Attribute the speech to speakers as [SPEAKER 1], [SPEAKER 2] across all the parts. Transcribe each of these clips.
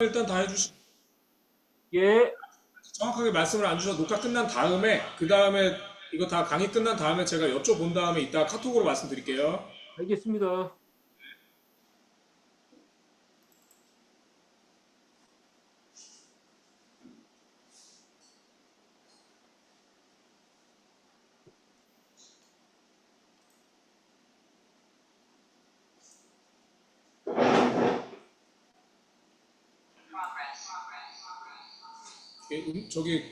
[SPEAKER 1] 일단 다 해주시.
[SPEAKER 2] 예,
[SPEAKER 1] 정확하게 말씀을 안 주셔도 녹화 끝난 다음에 그 다음에 이거 다 강의 끝난 다음에 제가 여쭤본 다음에 이따 카톡으로 말씀드릴게요.
[SPEAKER 2] 알겠습니다.
[SPEAKER 1] 예, 저기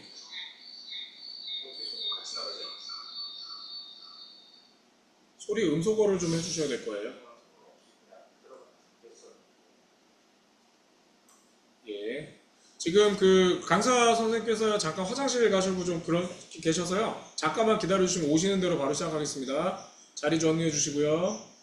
[SPEAKER 1] 소리 음소거를 좀 해주셔야 될 거예요. 예. 지금 그 강사 선생님께서 잠깐 화장실 가시고 좀 그런 계셔서요. 잠깐만 기다려 주시면 오시는 대로 바로 시작하겠습니다. 자리 정리해 주시고요.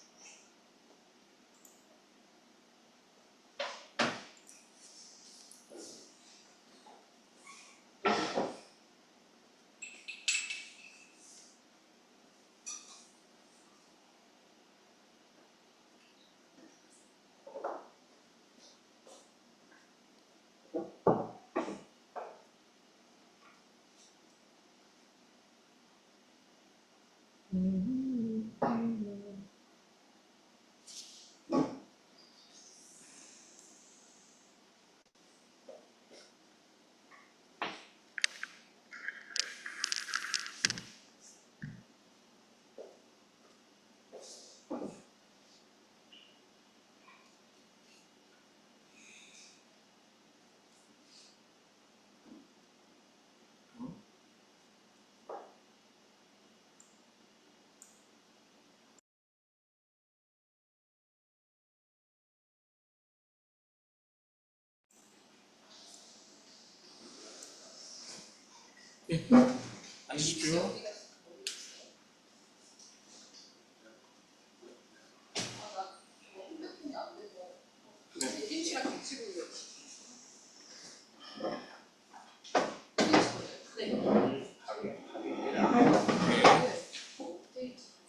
[SPEAKER 1] 예. 앉으십시오.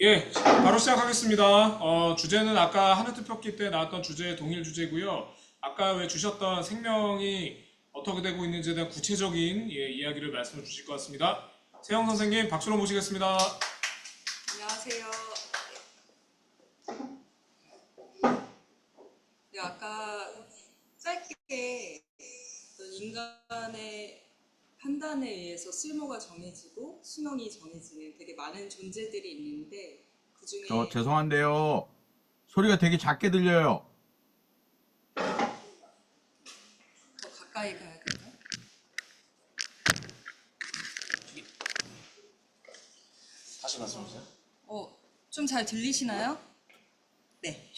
[SPEAKER 1] 예, 바로 시작하겠습니다. 주제는 아까 하늘투표기 때 나왔던 주제 동일 주제고요. 아까 왜 주셨던 생명이 어떻게 되고 있는지에 대한 구체적인 이야기를 말씀해 주실 것 같습니다. 세영 선생님 박수로 모시겠습니다.
[SPEAKER 3] 안녕하세요. 네, 아까 짧게 어떤 인간의 판단에 의해서 쓸모가 정해지고 수명이 정해지는 되게 많은 존재들이 있는데 그
[SPEAKER 4] 저
[SPEAKER 3] 중에
[SPEAKER 4] 죄송한데요. 소리가 되게 작게 들려요.
[SPEAKER 3] 더 가까이 가야 되나?
[SPEAKER 1] 다시 말씀해 주세요.
[SPEAKER 3] 좀 잘 들리시나요? 네.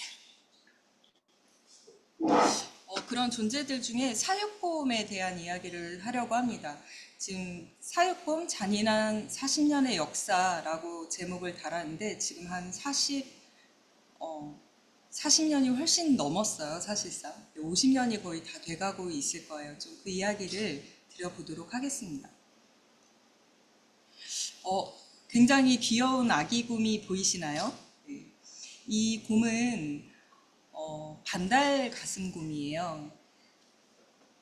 [SPEAKER 3] 그런 존재들 중에 사육곰에 대한 이야기를 하려고 합니다. 지금 사육곰 잔인한 40년의 역사라고 제목을 달았는데 지금 한 40년이 훨씬 넘었어요, 사실상. 50년이 거의 다 돼가고 있을 거예요. 좀 그 이야기를 드려보도록 하겠습니다. 굉장히 귀여운 아기 곰이 보이시나요? 네. 이 곰은 반달 가슴곰이에요.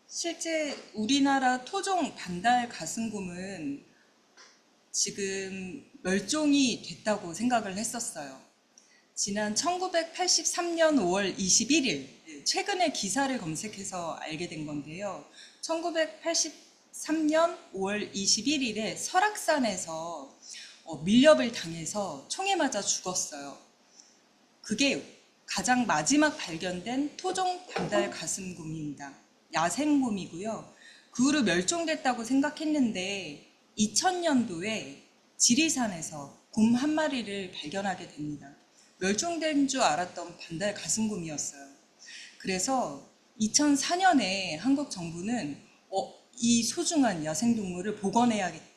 [SPEAKER 3] 실제 우리나라 토종 반달 가슴곰은 지금 멸종이 됐다고 생각을 했었어요. 지난 1983년 5월 21일, 최근에 기사를 검색해서 알게 된 건데요. 1983년 5월 21일에 설악산에서 밀렵을 당해서 총에 맞아 죽었어요. 그게 가장 마지막 발견된 토종 반달 가슴곰입니다. 야생곰이고요. 그 후로 멸종됐다고 생각했는데 2000년도에 지리산에서 곰 한 마리를 발견하게 됩니다. 멸종된 줄 알았던 반달 가슴곰이었어요. 그래서 2004년에 한국 정부는 이 소중한 야생동물을 복원해야겠다.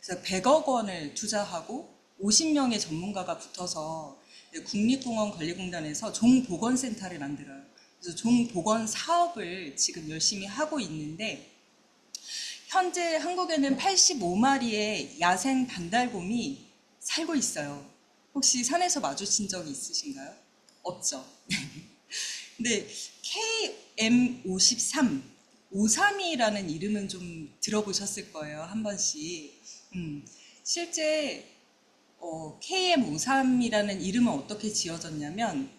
[SPEAKER 3] 그래서 100억 원을 투자하고 50명의 전문가가 붙어서 국립공원관리공단에서 종복원센터를 만들어요. 그래서 종복원 사업을 지금 열심히 하고 있는데 현재 한국에는 85마리의 야생 반달곰이 살고 있어요. 혹시 산에서 마주친 적이 있으신가요? 없죠. 근데 KM53 오삼이라는 이름은 좀 들어보셨을 거예요, 한 번씩. 실제 KM53이라는 이름은 어떻게 지어졌냐면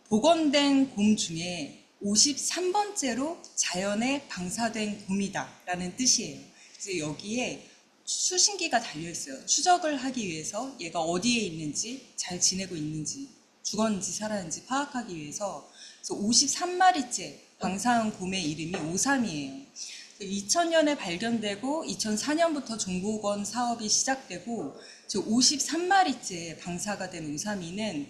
[SPEAKER 3] 복원된 곰 중에 53번째로 자연에 방사된 곰이다라는 뜻이에요. 그래서 여기에 수신기가 달려 있어요. 추적을 하기 위해서 얘가 어디에 있는지, 잘 지내고 있는지, 죽었는지 살았는지 파악하기 위해서. 그래서 53마리째 방사한 곰의 이름이 오삼이에요. 2000년에 발견되고 2004년부터 종복원 사업이 시작되고 53마리째 방사가 된 오삼이는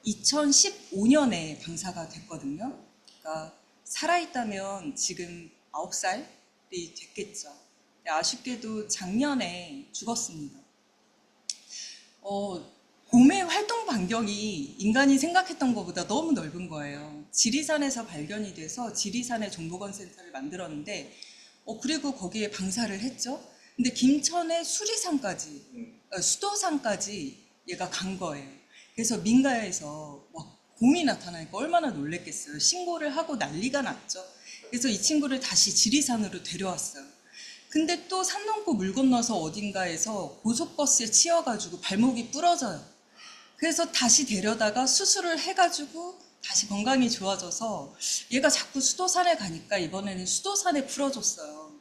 [SPEAKER 3] 2015년에 방사가 됐거든요. 그러니까 살아있다면 지금 9살이 됐겠죠. 아쉽게도 작년에 죽었습니다. 곰의 활동 반경이 인간이 생각했던 것보다 너무 넓은 거예요. 지리산에서 발견이 돼서 지리산에 종복원 센터를 만들었는데 그리고 거기에 방사를 했죠. 근데 김천의 수리산까지 수도산까지 얘가 간 거예요. 그래서 민가에서 막 곰이 나타나니까 얼마나 놀랬겠어요. 신고를 하고 난리가 났죠. 그래서 이 친구를 다시 지리산으로 데려왔어요. 근데 또 산 넘고 물 건너서 어딘가에서 고속버스에 치여가지고 발목이 부러져요. 그래서 다시 데려다가 수술을 해가지고 다시 건강이 좋아져서 얘가 자꾸 수도산에 가니까 이번에는 수도산에 풀어줬어요.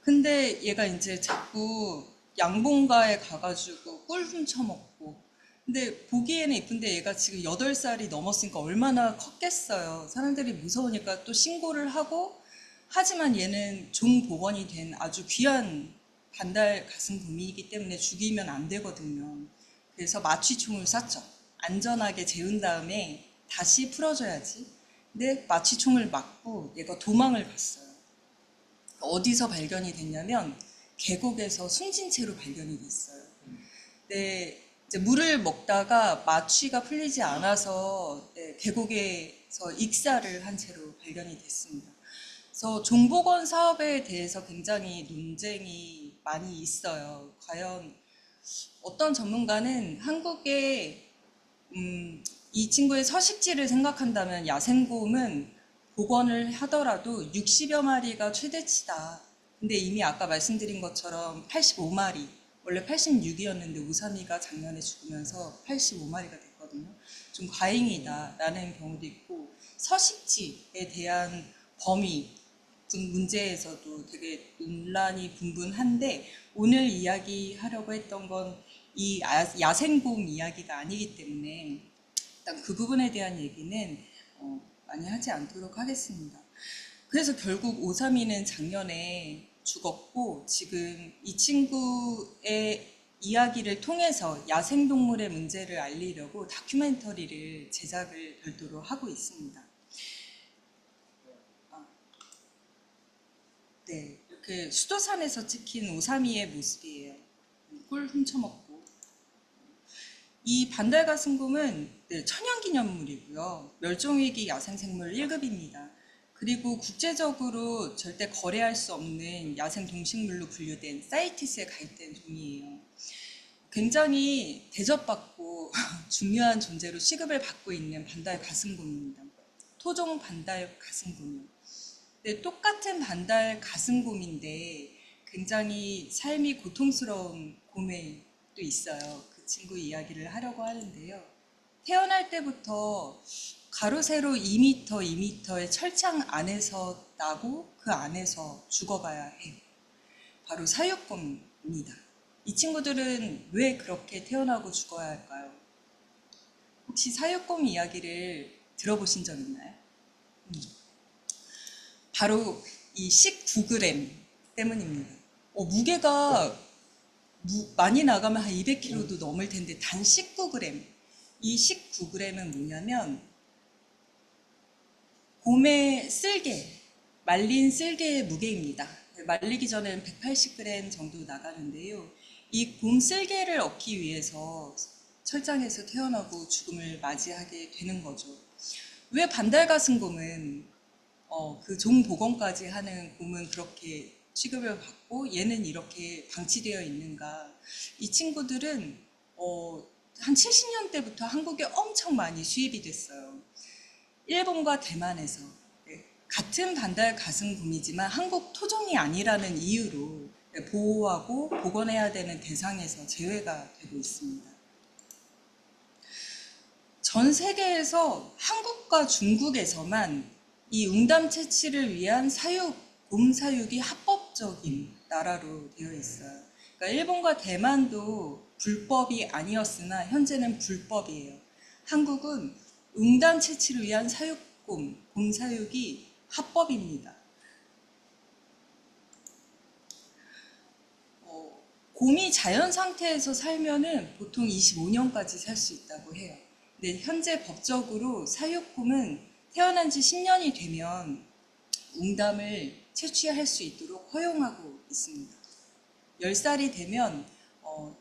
[SPEAKER 3] 근데 얘가 이제 자꾸 양봉가에 가가지고 꿀 훔쳐먹고, 근데 보기에는 이쁜데 얘가 지금 8살이 넘었으니까 얼마나 컸겠어요. 사람들이 무서우니까 또 신고를 하고, 하지만 얘는 종복원이 된 아주 귀한 반달 가슴곰이기 때문에 죽이면 안 되거든요. 그래서 마취총을 쐈죠. 안전하게 재운 다음에 다시 풀어줘야지. 근데 마취총을 맞고 얘가 도망을 갔어요. 어디서 발견이 됐냐면 계곡에서 숨진 채로 발견이 됐어요. 근데 이제 물을 먹다가 마취가 풀리지 않아서 계곡에서 익사를 한 채로 발견이 됐습니다. 그래서 종복원 사업에 대해서 굉장히 논쟁이 많이 있어요. 과연 어떤 전문가는 한국의 이 친구의 서식지를 생각한다면 야생곰은 복원을 하더라도 60여 마리가 최대치다. 근데 이미 아까 말씀드린 것처럼 85마리, 원래 86이었는데 오삼이가 작년에 죽으면서 85마리가 됐거든요. 좀 과잉이다라는 경우도 있고, 서식지에 대한 범위 문제에서도 되게 논란이 분분한데, 오늘 이야기하려고 했던 건 이 야생곰 이야기가 아니기 때문에 일단 그 부분에 대한 얘기는 많이 하지 않도록 하겠습니다. 그래서 결국 오삼이는 작년에 죽었고, 지금 이 친구의 이야기를 통해서 야생동물의 문제를 알리려고 다큐멘터리를 제작을 별도로 하고 있습니다. 네, 이렇게 수도산에서 찍힌 오삼이의 모습이에요. 꿀 훔쳐먹고. 이 반달가슴곰은 천연기념물이고요. 멸종위기 야생생물 1급입니다. 그리고 국제적으로 절대 거래할 수 없는 야생동식물로 분류된 사이티스에 가입된 종이에요. 굉장히 대접받고 중요한 존재로 취급을 받고 있는 반달가슴곰입니다. 토종 반달가슴곰이요. 네, 똑같은 반달가슴곰인데 굉장히 삶이 고통스러운 곰도 있어요. 그 친구 이야기를 하려고 하는데요. 태어날 때부터 가로 세로 2m, 2m의 철창 안에서 나고 그 안에서 죽어가야 해요. 바로 사육곰입니다. 이 친구들은 왜 그렇게 태어나고 죽어야 할까요? 혹시 사육곰 이야기를 들어보신 적 있나요? 바로 이 19g 때문입니다. 무게가 많이 나가면 한 200kg도 넘을 텐데 단 19g. 이 19g은 뭐냐면 곰의 쓸개, 말린 쓸개의 무게입니다. 말리기 전에는 180g 정도 나가는데요. 이 곰 쓸개를 얻기 위해서 철장에서 태어나고 죽음을 맞이하게 되는 거죠. 왜 반달가슴곰은 그 종복원까지 하는 곰은 그렇게 취급을 받고 얘는 이렇게 방치되어 있는가? 이 친구들은 한 70년대부터 한국에 엄청 많이 수입이 됐어요. 일본과 대만에서. 같은 반달 가승곰이지만 한국 토종이 아니라는 이유로 보호하고 복원해야 되는 대상에서 제외가 되고 있습니다. 전 세계에서 한국과 중국에서만 이 웅담 채취를 위한 곰 사육이 합법적인 나라로 되어 있어요. 그러니까 일본과 대만도 불법이 아니었으나 현재는 불법이에요. 한국은 웅담 채취를 위한 곰 사육이 합법입니다. 곰이 자연 상태에서 살면은 보통 25년까지 살 수 있다고 해요. 근데 현재 법적으로 사육곰은 태어난 지 10년이 되면 웅담을 채취할 수 있도록 허용하고 있습니다. 10살이 되면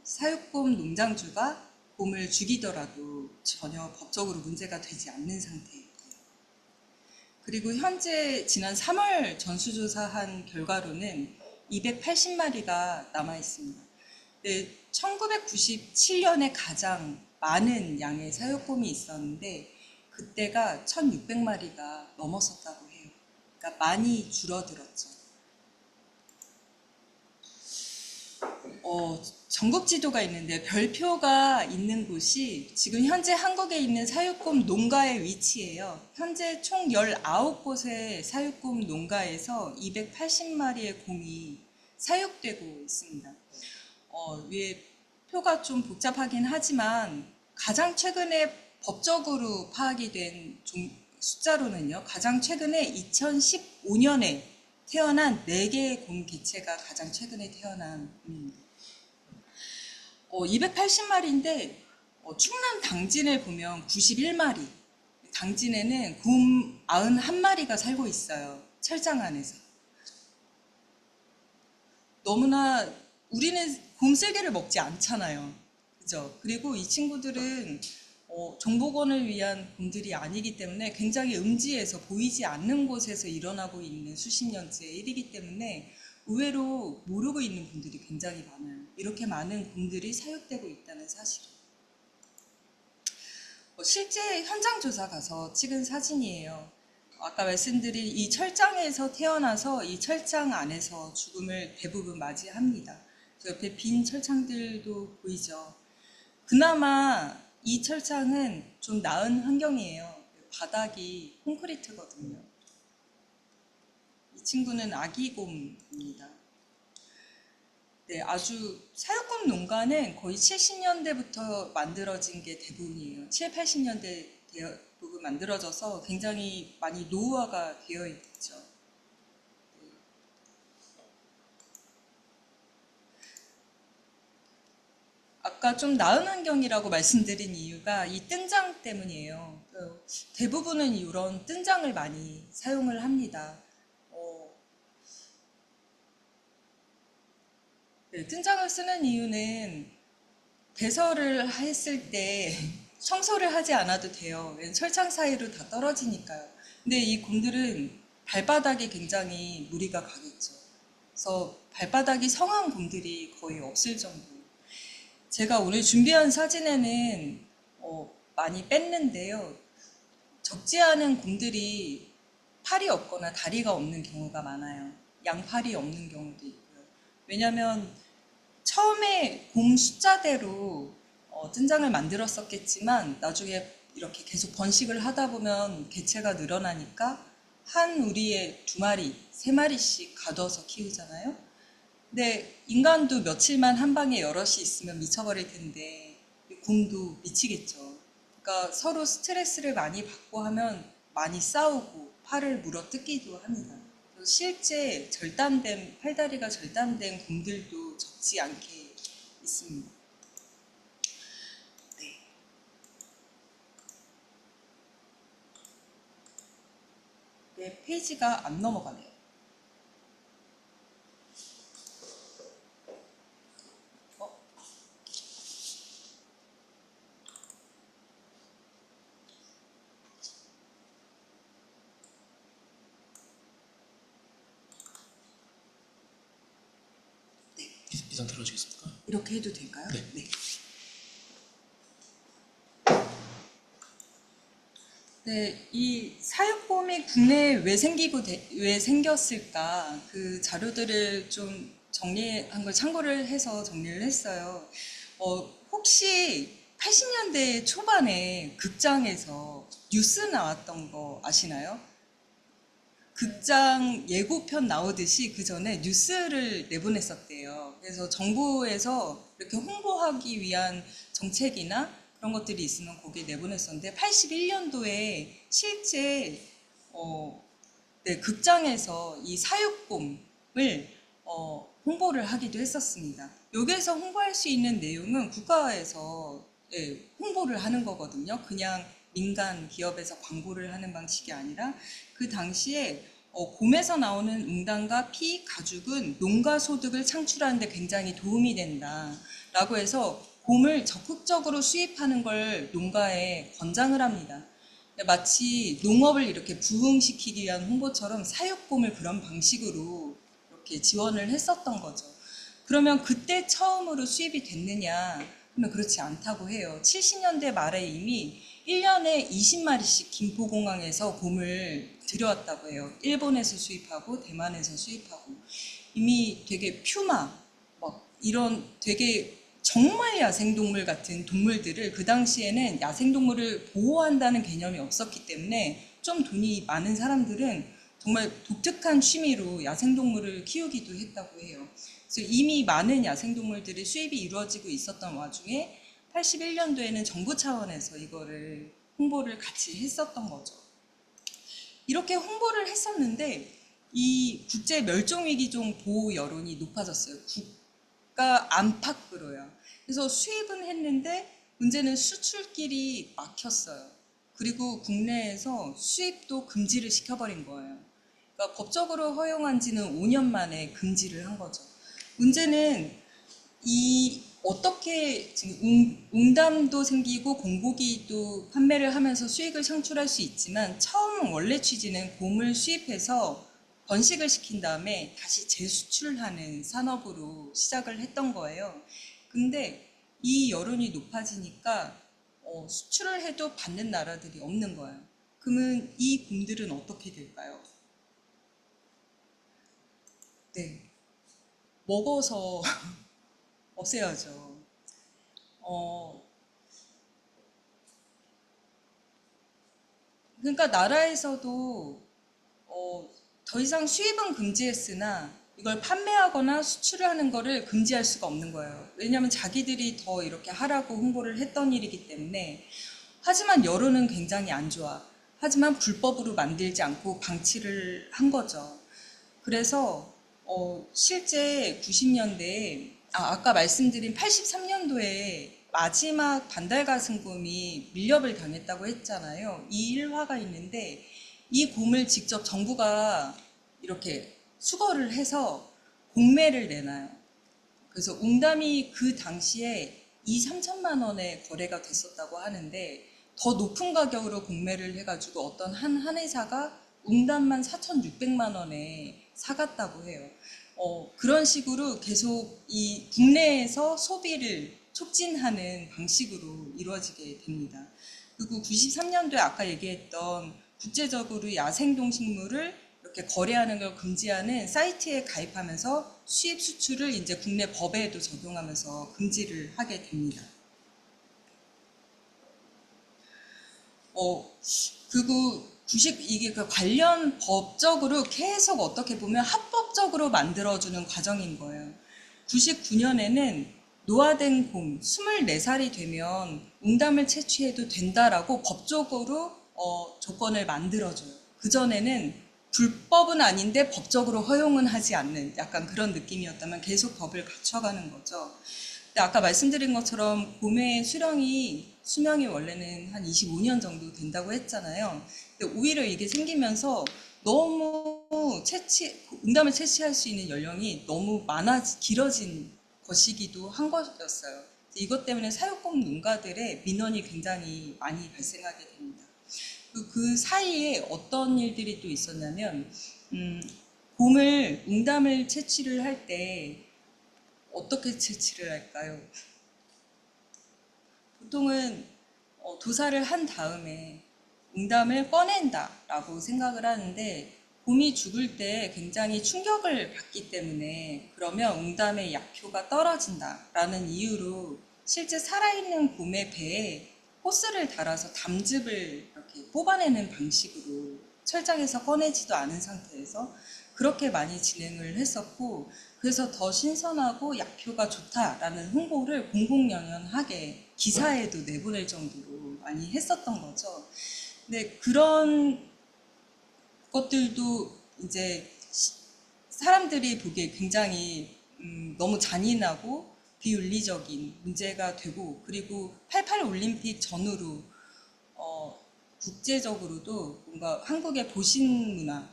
[SPEAKER 3] 사육곰 농장주가 곰을 죽이더라도 전혀 법적으로 문제가 되지 않는 상태예요. 그리고 현재 지난 3월 전수조사한 결과로는 280마리가 남아 있습니다. 네, 1997년에 가장 많은 양의 사육곰이 있었는데 그때가 1600마리가 넘었었다고 해요. 그러니까 많이 줄어들었죠. 전국 지도가 있는데 별표가 있는 곳이 지금 현재 한국에 있는 사육곰 농가의 위치예요. 현재 총 19곳의 사육곰 농가에서 280마리의 곰이 사육되고 있습니다. 위에 표가 좀 복잡하긴 하지만 가장 최근에 법적으로 파악이 된 숫자로는요. 가장 최근에 2015년에 태어난 4개의 곰 개체가 가장 최근에 태어난 곰입니다. 280마리인데 충남 당진을 보면 91마리, 당진에는 곰 91마리가 살고 있어요. 철장 안에서. 너무나 우리는 곰슬개를 먹지 않잖아요. 그죠? 그리고 이 친구들은 정복원을 위한 곰들이 아니기 때문에 굉장히 음지에서 보이지 않는 곳에서 일어나고 있는 수십 년째 일이기 때문에 의외로 모르고 있는 분들이 굉장히 많아요. 이렇게 많은 곰들이 사육되고 있다는 사실을. 실제 현장 조사 가서 찍은 사진이에요. 아까 말씀드린 이 철장에서 태어나서 이 철장 안에서 죽음을 대부분 맞이합니다. 저 옆에 빈 철창들도 보이죠. 그나마 이 철창은 좀 나은 환경이에요. 바닥이 콘크리트거든요. 이 친구는 아기곰입니다. 네, 아주 사육곰 농가는 거의 70년대부터 만들어진 게 대부분이에요. 7, 80년대 대부분 만들어져서 굉장히 많이 노후화가 되어 있죠. 네. 아까 좀 나은 환경이라고 말씀드린 이유가 이 뜬장 때문이에요. 대부분은 이런 뜬장을 많이 사용을 합니다. 네, 뜬장을 쓰는 이유는 배설을 했을 때 청소를 하지 않아도 돼요. 철창 사이로 다 떨어지니까요. 근데 이 곰들은 발바닥에 굉장히 무리가 가겠죠. 그래서 발바닥이 성한 곰들이 거의 없을 정도. 제가 오늘 준비한 사진에는 많이 뺐는데요. 적지 않은 곰들이 팔이 없거나 다리가 없는 경우가 많아요. 양팔이 없는 경우도 있고요. 왜냐하면 처음에 곰 숫자대로 뜬장을 만들었었겠지만 나중에 이렇게 계속 번식을 하다 보면 개체가 늘어나니까 한 우리에 2마리, 3마리씩 가둬서 키우잖아요. 근데 인간도 며칠만 한 방에 여럿이 있으면 미쳐버릴 텐데 곰도 미치겠죠. 그러니까 서로 스트레스를 많이 받고 하면 많이 싸우고 팔을 물어뜯기도 합니다. 실제 팔다리가 절단된 곰들도 적지 않게 있습니다. 네. 네, 페이지가 안 넘어가네요.
[SPEAKER 5] 이상 들어주겠습니까?
[SPEAKER 3] 이렇게 해도 될까요?
[SPEAKER 5] 네.
[SPEAKER 3] 네, 이 사육보험이 국내에 왜 생겼을까? 그 자료들을 좀 정리한 걸 참고를 해서 정리를 했어요. 혹시 80년대 초반에 극장에서 뉴스 나왔던 거 아시나요? 극장 예고편 나오듯이 그 전에 뉴스를 내보냈었대요. 그래서 정부에서 이렇게 홍보하기 위한 정책이나 그런 것들이 있으면 거기에 내보냈었는데 81년도에 실제 네, 극장에서 이 사육곰을 홍보를 하기도 했었습니다. 여기에서 홍보할 수 있는 내용은 국가에서 홍보를 하는 거거든요. 그냥 민간 기업에서 광고를 하는 방식이 아니라 그 당시에 곰에서 나오는 응단과 피, 가죽은 농가 소득을 창출하는 데 굉장히 도움이 된다라고 해서 곰을 적극적으로 수입하는 걸 농가에 권장을 합니다. 마치 농업을 이렇게 부흥시키기 위한 홍보처럼 사육곰을 그런 방식으로 이렇게 지원을 했었던 거죠. 그러면 그때 처음으로 수입이 됐느냐? 그러면 그렇지 않다고 해요. 70년대 말에 이미 1년에 20마리씩 김포공항에서 곰을 들여왔다고 해요. 일본에서 수입하고 대만에서 수입하고. 이미 되게 퓨마, 막 이런 되게 정말 야생동물 같은 동물들을 그 당시에는 야생동물을 보호한다는 개념이 없었기 때문에 좀 돈이 많은 사람들은 정말 독특한 취미로 야생동물을 키우기도 했다고 해요. 그래서 이미 많은 야생동물들의 수입이 이루어지고 있었던 와중에 81년도에는 정부 차원에서 이거를 홍보를 같이 했었던 거죠. 이렇게 홍보를 했었는데 이 국제 멸종위기종 보호 여론이 높아졌어요. 국가 안팎으로요. 그래서 수입은 했는데 문제는 수출길이 막혔어요. 그리고 국내에서 수입도 금지를 시켜버린 거예요. 그러니까 법적으로 허용한 지는 5년 만에 금지를 한 거죠. 문제는 이 어떻게 지금 웅담도 생기고 공고기도 판매를 하면서 수익을 창출할 수 있지만 처음 원래 취지는 곰을 수입해서 번식을 시킨 다음에 다시 재수출하는 산업으로 시작을 했던 거예요. 근데 이 여론이 높아지니까 수출을 해도 받는 나라들이 없는 거예요. 그러면 이 곰들은 어떻게 될까요? 네, 먹어서 없애야죠. 그러니까 나라에서도 더 이상 수입은 금지했으나 이걸 판매하거나 수출을 하는 거를 금지할 수가 없는 거예요. 왜냐하면 자기들이 더 이렇게 하라고 홍보를 했던 일이기 때문에. 하지만 여론은 굉장히 안 좋아. 하지만 불법으로 만들지 않고 방치를 한 거죠. 그래서 실제 90년대에 아까 말씀드린 83년도에 마지막 반달가슴곰이 밀렵을 당했다고 했잖아요. 이 일화가 있는데 이 곰을 직접 정부가 이렇게 수거를 해서 공매를 내놔요. 그래서 웅담이 그 당시에 2, 3천만 원에 거래가 됐었다고 하는데 더 높은 가격으로 공매를 해가지고 어떤 한 한의사가 웅담만 4,600만 원에 사갔다고 해요. 그런 식으로 계속 이 국내에서 소비를 촉진하는 방식으로 이루어지게 됩니다. 그리고 93년도에 아까 얘기했던 국제적으로 야생동식물을 이렇게 거래하는 걸 금지하는 사이트에 가입하면서 수입 수출을 이제 국내 법에도 적용하면서 금지를 하게 됩니다. 그리고 이게 그 관련 법적으로 계속 어떻게 보면 합법적으로 만들어주는 과정인 거예요. 99년에는 노화된 곰 24살이 되면 웅담을 채취해도 된다라고 법적으로 조건을 만들어줘요. 그전에는 불법은 아닌데 법적으로 허용은 하지 않는 약간 그런 느낌이었다면 계속 법을 갖춰가는 거죠. 근데 아까 말씀드린 것처럼 곰의 수명이 원래는 한 25년 정도 된다고 했잖아요. 근데 오히려 이게 생기면서 너무 웅담을 채취할 수 있는 연령이 너무 길어진 것이기도 한 것이었어요. 이것 때문에 사육곰 농가들의 민원이 굉장히 많이 발생하게 됩니다. 그 사이에 어떤 일들이 또 있었냐면 웅담을 채취를 할 때 어떻게 채취를 할까요? 보통은 도살을 한 다음에 웅담을 꺼낸다라고 생각을 하는데 곰이 죽을 때 굉장히 충격을 받기 때문에 그러면 웅담의 약효가 떨어진다라는 이유로 실제 살아있는 곰의 배에 호스를 달아서 담즙을 이렇게 뽑아내는 방식으로 철장에서 꺼내지도 않은 상태에서 그렇게 많이 진행을 했었고 그래서 더 신선하고 약효가 좋다라는 홍보를 공공연연하게 기사에도 내보낼 정도로 많이 했었던 거죠. 근데 그런 것들도 이제 사람들이 보기에 굉장히 너무 잔인하고 비윤리적인 문제가 되고 그리고 88 올림픽 전후로 국제적으로도 뭔가 한국의 보신 문화,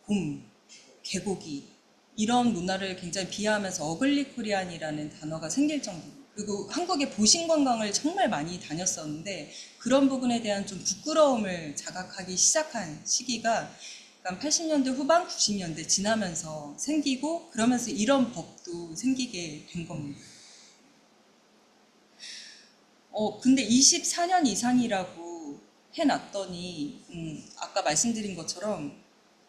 [SPEAKER 3] 곰, 개고기 이런 문화를 굉장히 비하하면서 어글리 코리안이라는 단어가 생길 정도로 그리고 한국의 보신 관광을 정말 많이 다녔었는데 그런 부분에 대한 좀 부끄러움을 자각하기 시작한 시기가 그러니까 80년대 후반 90년대 지나면서 생기고 그러면서 이런 법도 생기게 된 겁니다. 근데 24년 이상이라고 해놨더니 아까 말씀드린 것처럼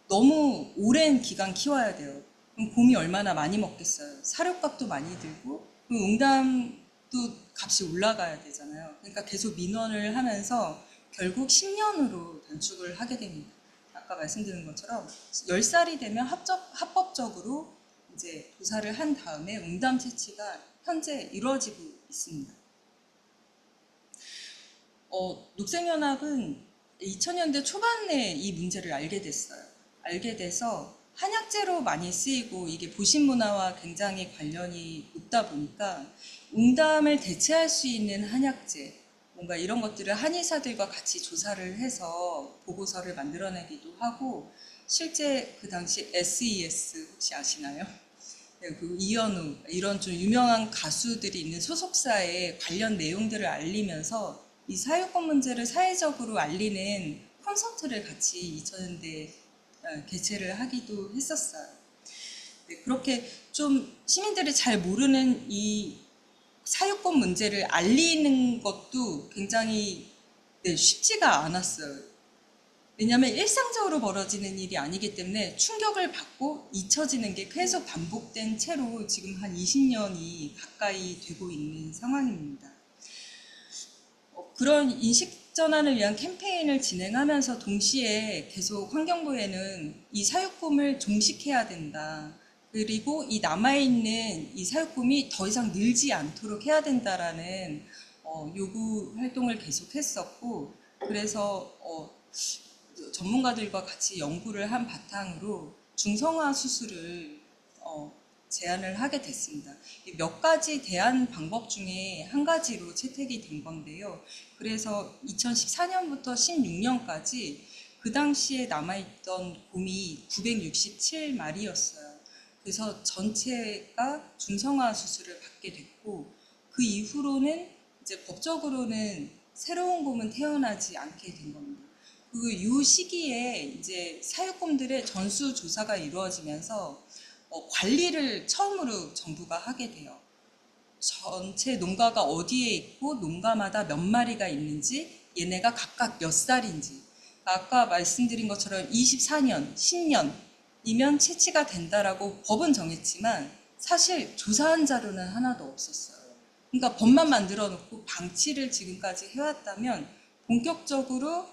[SPEAKER 3] 너무 오랜 기간 키워야 돼요. 그럼 곰이 얼마나 많이 먹겠어요. 사료값도 많이 들고 그럼 웅담도 값이 올라가야 되잖아요. 그러니까 계속 민원을 하면서 결국 10년으로 단축을 하게 됩니다. 아까 말씀드린 것처럼 10살이 되면 합법적으로 이제 도사를 한 다음에 웅담 채취가 현재 이루어지고 있습니다. 녹색연합은 2000년대 초반에 이 문제를 알게 됐어요. 알게 돼서 한약재로 많이 쓰이고 이게 보신 문화와 굉장히 관련이 높다 보니까 웅담을 대체할 수 있는 한약재 뭔가 이런 것들을 한의사들과 같이 조사를 해서 보고서를 만들어내기도 하고 실제 그 당시 SES 혹시 아시나요? 네, 그 이현우 이런 좀 유명한 가수들이 있는 소속사의 관련 내용들을 알리면서 이 사유권 문제를 사회적으로 알리는 콘서트를 같이 2000년대에 개최를 하기도 했었어요. 네, 그렇게 좀 시민들이 잘 모르는 이 사유권 문제를 알리는 것도 굉장히 쉽지가 않았어요. 왜냐하면 일상적으로 벌어지는 일이 아니기 때문에 충격을 받고 잊혀지는 게 계속 반복된 채로 지금 한 20년이 가까이 되고 있는 상황입니다. 그런 인식 전환을 위한 캠페인을 진행하면서 동시에 계속 환경부에는 이 사육곰을 종식해야 된다. 그리고 이 남아있는 이 사육곰이 더 이상 늘지 않도록 해야 된다라는 요구 활동을 계속했었고 그래서 전문가들과 같이 연구를 한 바탕으로 중성화 수술을 제안을 하게 됐습니다. 몇 가지 대안 방법 중에 한 가지로 채택이 된 건데요. 그래서 2014년부터 16년까지 그 당시에 남아있던 곰이 967마리였어요. 그래서 전체가 중성화 수술을 받게 됐고 그 이후로는 이제 법적으로는 새로운 곰은 태어나지 않게 된 겁니다. 그 이 시기에 이제 사육곰들의 전수 조사가 이루어지면서 관리를 처음으로 정부가 하게 돼요. 전체 농가가 어디에 있고 농가마다 몇 마리가 있는지 얘네가 각각 몇 살인지 아까 말씀드린 것처럼 24년, 10년이면 채취가 된다라고 법은 정했지만 사실 조사한 자료는 하나도 없었어요. 그러니까 법만 만들어 놓고 방치를 지금까지 해왔다면 본격적으로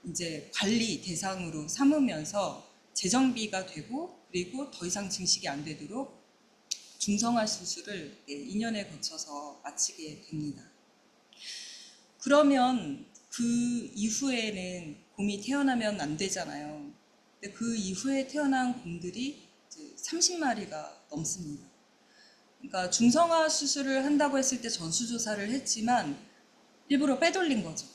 [SPEAKER 3] 이제 관리 대상으로 삼으면서 재정비가 되고 그리고 더 이상 증식이 안 되도록 중성화 수술을 2년에 거쳐서 마치게 됩니다. 그러면 그 이후에는 곰이 태어나면 안 되잖아요. 근데 그 이후에 태어난 곰들이 30마리가 넘습니다. 그러니까 중성화 수술을 한다고 했을 때 전수조사를 했지만 일부러 빼돌린 거죠.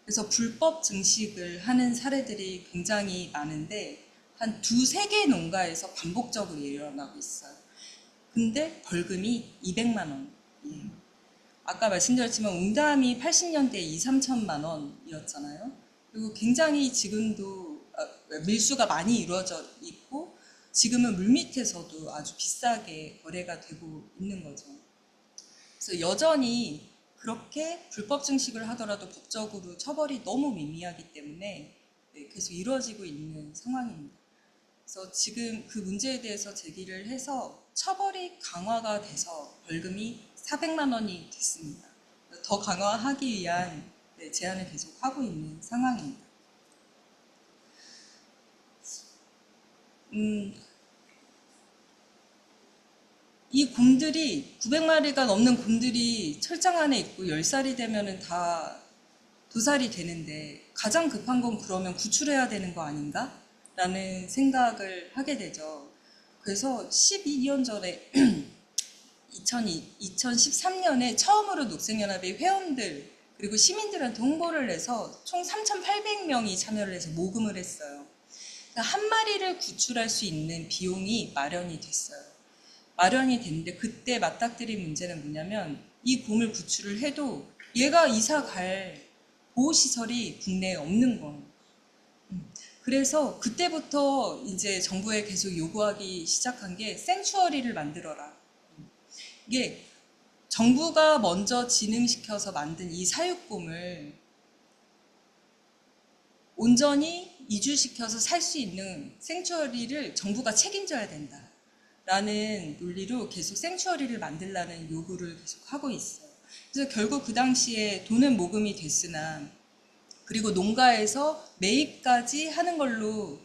[SPEAKER 3] 그래서 불법 증식을 하는 사례들이 굉장히 많은데 한 2-3개 농가에서 반복적으로 일어나고 있어요. 근데 벌금이 200만 원이에요. 아까 말씀드렸지만 웅담이 80년대에 2-3천만 원이었잖아요. 그리고 굉장히 지금도 밀수가 많이 이루어져 있고 지금은 물밑에서도 아주 비싸게 거래가 되고 있는 거죠. 그래서 여전히 그렇게 불법 증식을 하더라도 법적으로 처벌이 너무 미미하기 때문에 네, 계속 이루어지고 있는 상황입니다. 그래서 지금 그 문제에 대해서 제기를 해서 처벌이 강화가 돼서 벌금이 400만 원이 됐습니다. 더 강화하기 위한 네, 제안을 계속 하고 있는 상황입니다. 이 곰들이 900마리가 넘는 곰들이 철장 안에 있고 10살이 되면은 다 도살이 되는데 가장 급한 건 그러면 구출해야 되는 거 아닌가? 라는 생각을 하게 되죠. 그래서 12년 전에 2013년에 처음으로 녹색연합의 회원들 그리고 시민들한테 홍보를 해서 총 3,800명이 참여를 해서 모금을 했어요. 한 마리를 구출할 수 있는 비용이 마련이 됐어요. 마련이 됐는데 그때 맞닥뜨린 문제는 뭐냐면 이 곰을 구출을 해도 얘가 이사 갈 보호시설이 국내에 없는 거예요. 그래서 그때부터 이제 정부에 계속 요구하기 시작한 게 생추어리를 만들어라. 이게 정부가 먼저 진흥시켜서 만든 이 사육곰을 온전히 이주시켜서 살 수 있는 생추어리를 정부가 책임져야 된다. 라는 논리로 계속 생추어리를 만들라는 요구를 계속 하고 있어요. 그래서 결국 그 당시에 돈은 모금이 됐으나 그리고 농가에서 매입까지 하는 걸로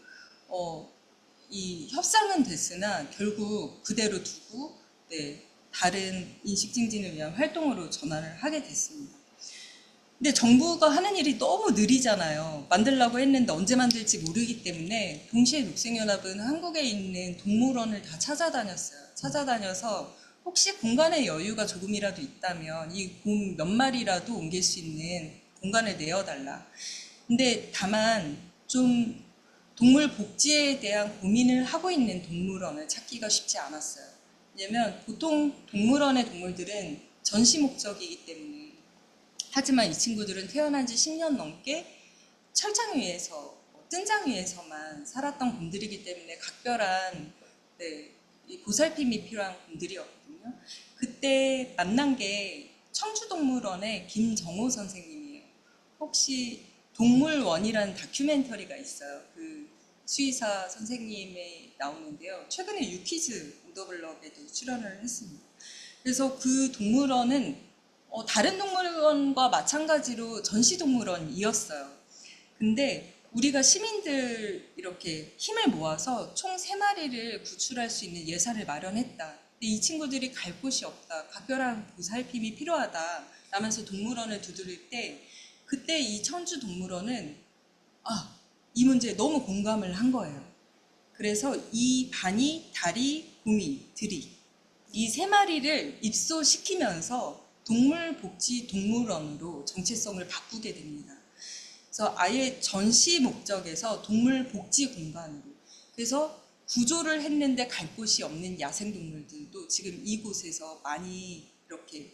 [SPEAKER 3] 이 협상은 됐으나 결국 그대로 두고 네, 다른 인식 증진을 위한 활동으로 전환을 하게 됐습니다. 근데 정부가 하는 일이 너무 느리잖아요. 만들려고 했는데 언제 만들지 모르기 때문에 동시에 녹색연합은 한국에 있는 동물원을 다 찾아다녔어요. 찾아다녀서 혹시 공간에 여유가 조금이라도 있다면 이 곰 몇 마리라도 옮길 수 있는 공간을 내어달라. 근데 다만 좀 동물 복지에 대한 고민을 하고 있는 동물원을 찾기가 쉽지 않았어요. 왜냐면 보통 동물원의 동물들은 전시 목적이기 때문에 하지만 이 친구들은 태어난 지 10년 넘게 철장 위에서, 뜬장 위에서만 살았던 곰들이기 때문에 각별한 네, 이 보살핌이 필요한 곰들이었거든요. 그때 만난 게 청주동물원의 김정호 선생님이에요. 혹시 동물원이라는 다큐멘터리가 있어요. 그 수의사 선생님이 나오는데요. 최근에 유퀴즈 오더블럭에도 출연을 했습니다. 그래서 그 동물원은 다른 동물원과 마찬가지로 전시동물원이었어요. 근데 우리가 시민들 이렇게 힘을 모아서 총 3마리를 구출할 수 있는 예산을 마련했다. 근데 이 친구들이 갈 곳이 없다. 각별한 보살핌이 필요하다. 라면서 동물원을 두드릴 때 그때 이 천주동물원은 이 문제에 너무 공감을 한 거예요. 그래서 이 바니, 다리, 구미, 들이 이 3마리를 입소시키면서 동물복지동물원으로 정체성을 바꾸게 됩니다. 그래서 아예 전시 목적에서 동물복지 공간으로. 그래서 구조를 했는데 갈 곳이 없는 야생동물들도 지금 이곳에서 많이 이렇게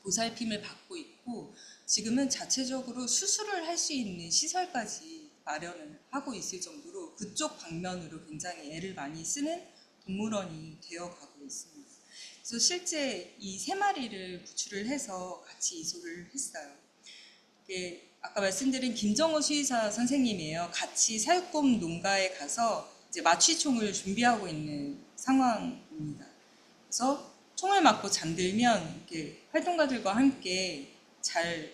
[SPEAKER 3] 보살핌을 받고 있고 지금은 자체적으로 수술을 할 수 있는 시설까지 마련을 하고 있을 정도로 그쪽 방면으로 굉장히 애를 많이 쓰는 동물원이 되어가고 있습니다. 그래서 실제 이 3마리를 구출을 해서 같이 이소를 했어요. 아까 말씀드린 김정호 수의사 선생님이에요. 같이 사육곰 농가에 가서 이제 마취총을 준비하고 있는 상황입니다. 그래서 총을 맞고 잠들면 이렇게 활동가들과 함께 잘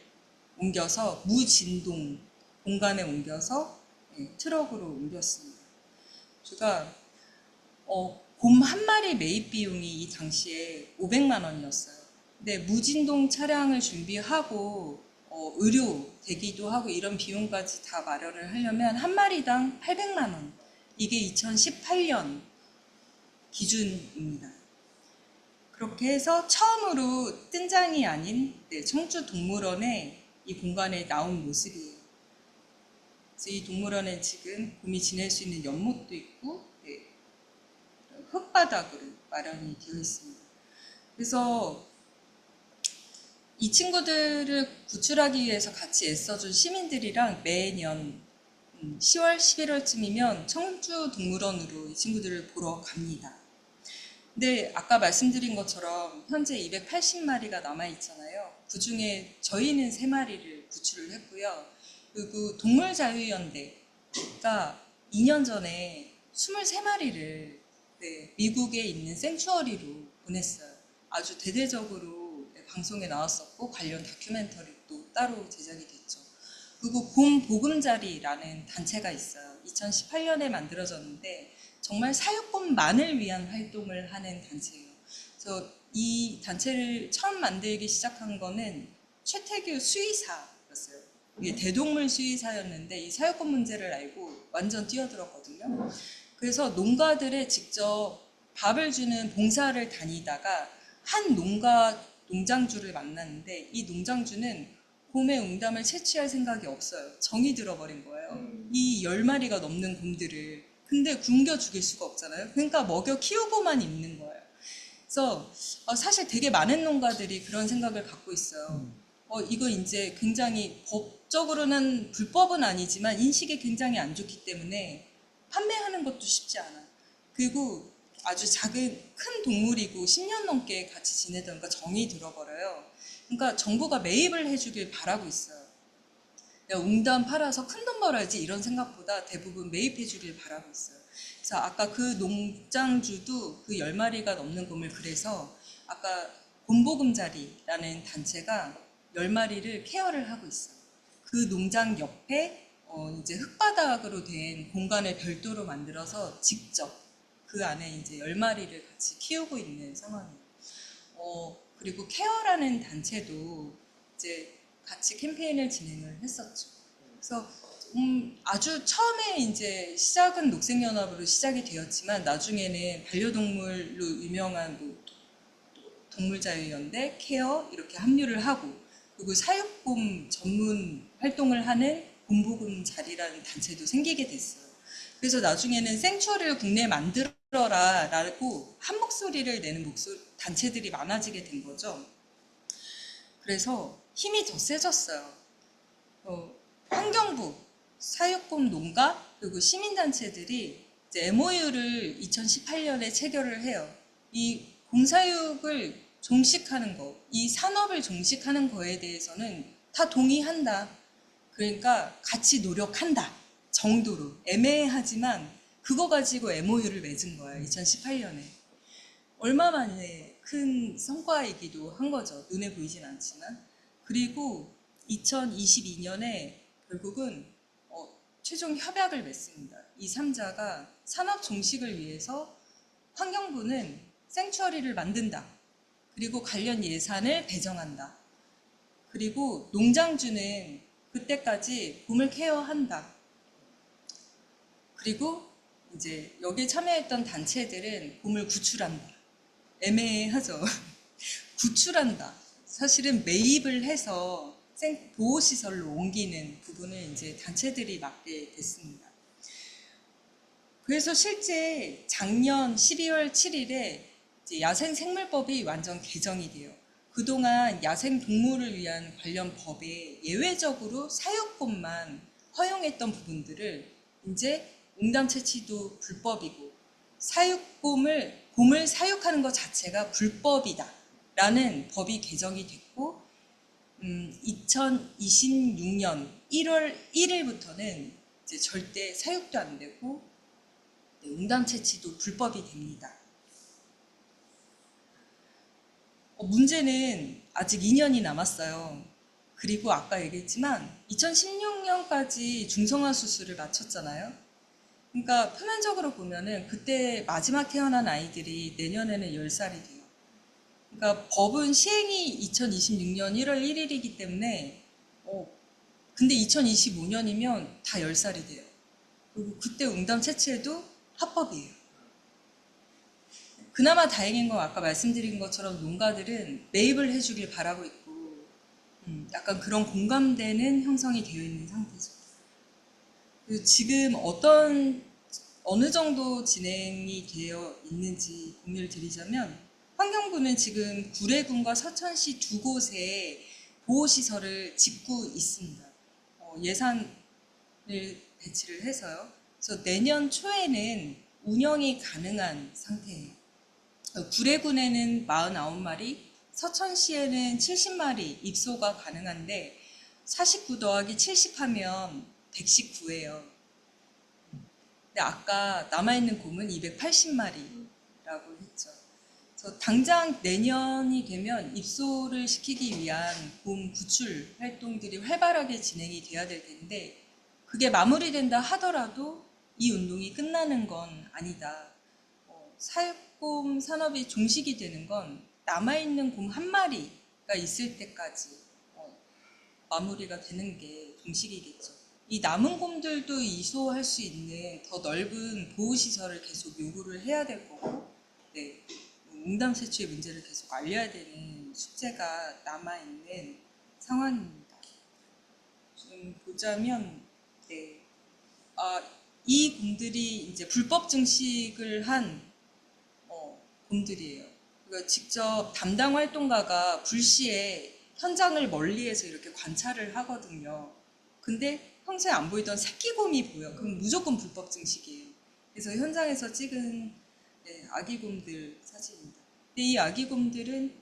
[SPEAKER 3] 옮겨서 무진동 공간에 옮겨서 트럭으로 옮겼습니다. 제가 곰 한 마리 매입 비용이 이 당시에 500만 원이었어요. 근데 무진동 차량을 준비하고 의료 대기도 하고 이런 비용까지 다 마련을 하려면 한 마리당 800만 원. 이게 2018년 기준입니다. 그렇게 해서 처음으로 뜬장이 아닌 청주동물원의 이 공간에 나온 모습이에요. 그래서 이 동물원에 지금 곰이 지낼 수 있는 연못도 있고 흙바닥으로 마련이 되어 있습니다. 그래서 이 친구들을 구출하기 위해서 같이 애써준 시민들이랑 매년 10월, 11월쯤이면 청주동물원으로 이 친구들을 보러 갑니다. 근데 아까 말씀드린 것처럼 현재 280마리가 남아 있잖아요. 그 중에 저희는 3마리를 구출을 했고요. 그리고 동물자유연대가 2년 전에 23마리를 미국에 있는 생추어리로 보냈어요. 아주 대대적으로 방송에 나왔었고 관련 다큐멘터리도 따로 제작이 됐죠. 그리고 곰 보금자리라는 단체가 있어요. 2018년에 만들어졌는데 정말 사육곰만을 위한 활동을 하는 단체예요. 그래서 이 단체를 처음 만들기 시작한 거는 최태규 수의사였어요. 이게 대동물 수의사였는데 이 사육곰 문제를 알고 완전 뛰어들었거든요. 그래서 농가들에 직접 밥을 주는 봉사를 다니다가 한 농장주를 만났는데 이 농장주는 곰의 웅담을 채취할 생각이 없어요. 정이 들어버린 거예요. 이 10마리가 넘는 곰들을. 근데 굶겨 죽일 수가 없잖아요. 그러니까 먹여 키우고만 있는 거예요. 그래서 사실 되게 많은 농가들이 그런 생각을 갖고 있어요. 이거 이제 굉장히 법적으로는 불법은 아니지만 인식이 굉장히 안 좋기 때문에 판매하는 것도 쉽지 않아요. 그리고 아주 큰 동물이고 10년 넘게 같이 지내던 거 정이 들어버려요. 그러니까 정부가 매입을 해주길 바라고 있어요. 내가 웅담 팔아서 큰 돈 벌어야지 이런 생각보다 대부분 매입해주길 바라고 있어요. 그래서 아까 그 농장주도 그 10마리가 넘는 곰을 그래서 아까 곰보금자리라는 단체가 10마리를 케어를 하고 있어요. 그 농장 옆에 이제 흙바닥으로 된 공간을 별도로 만들어서 직접 그 안에 이제 10마리를 같이 키우고 있는 상황이에요. 그리고 케어라는 단체도 이제 같이 캠페인을 진행을 했었죠. 그래서 아주 처음에 이제 시작은 녹색연합으로 시작이 되었지만 나중에는 반려동물로 유명한 뭐 동물자유연대, 케어 이렇게 합류를 하고 그리고 사육곰 전문 활동을 하는 곰보금자리라는 단체도 생기게 됐어요. 그래서 나중에는 생추어리를 국내에 만들어라 라고 한 목소리를 내는 단체들이 많아지게 된 거죠. 그래서 힘이 더 세졌어요. 환경부, 사육곰 농가, 그리고 시민단체들이 이제 MOU를 2018년에 체결을 해요. 이 곰사육을 종식하는 거, 이 산업을 종식하는 거에 대해서는 다 동의한다. 그러니까 같이 노력한다 정도로 애매하지만 그거 가지고 MOU를 맺은 거예요. 2018년에. 얼마 만에 큰 성과이기도 한 거죠. 눈에 보이진 않지만. 그리고 2022년에 결국은 최종 협약을 맺습니다. 이 3자가 산업 종식을 위해서 환경부는 생추어리를 만든다. 그리고 관련 예산을 배정한다. 그리고 농장주는 그때까지 곰을 케어한다. 그리고 이제 여기에 참여했던 단체들은 곰을 구출한다. 애매하죠. 구출한다. 사실은 매입을 해서 보호시설로 옮기는 부분을 이제 단체들이 맡게 됐습니다. 그래서 실제 작년 12월 7일에 야생생물법이 완전 개정이 돼요. 그동안 야생동물을 위한 관련 법에 예외적으로 사육곰만 허용했던 부분들을 이제 웅담 채취도 불법이고 곰을 사육하는 것 자체가 불법이다 라는 법이 개정이 됐고 2026년 1월 1일부터는 이제 절대 사육도 안 되고 웅담 채취도 불법이 됩니다. 문제는 아직 2년이 남았어요. 그리고 아까 얘기했지만 2016년까지 중성화 수술을 마쳤잖아요. 그러니까 표면적으로 보면은 그때 마지막 태어난 아이들이 내년에는 10살이 돼요. 그러니까 법은 시행이 2026년 1월 1일이기 때문에 근데 2025년이면 다 10살이 돼요. 그리고 그때 웅담 채취해도 합법이에요. 그나마 다행인 건 아까 말씀드린 것처럼 농가들은 매입을 해주길 바라고 있고 약간 그런 공감대는 형성이 되어 있는 상태죠. 그리고 지금 어느 정도 진행이 되어 있는지 공유를 드리자면 환경부는 지금 구례군과 서천시 두 곳에 보호시설을 짓고 있습니다. 예산을 배치를 해서요. 그래서 내년 초에는 운영이 가능한 상태예요. 구례군에는 49마리, 서천시에는 70마리 입소가 가능한데 49 더하기 70 하면 119예요. 근데 아까 남아있는 곰은 280마리라고 했죠. 그래서 당장 내년이 되면 입소를 시키기 위한 곰 구출 활동들이 활발하게 진행이 돼야 될 텐데 그게 마무리된다 하더라도 이 운동이 끝나는 건 아니다. 사육곰 산업이 종식이 되는 건 남아있는 곰 한 마리가 있을 때까지 마무리가 되는 게 종식이겠죠. 이 남은 곰들도 이소할 수 있는 더 넓은 보호시설을 계속 요구를 해야 될 거고, 네, 웅담세추의 문제를 계속 알려야 되는 숙제가 남아있는 상황입니다. 좀 보자면, 네, 이 곰들이 이제 불법 증식을 한 곰들이에요. 그러니까 직접 담당 활동가가 불시에 현장을 멀리에서 이렇게 관찰을 하거든요. 근데 평소에 안 보이던 새끼곰이 보여. 그럼 무조건 불법 증식이에요. 그래서 현장에서 찍은 아기곰들 사진입니다. 근데 이 아기곰들은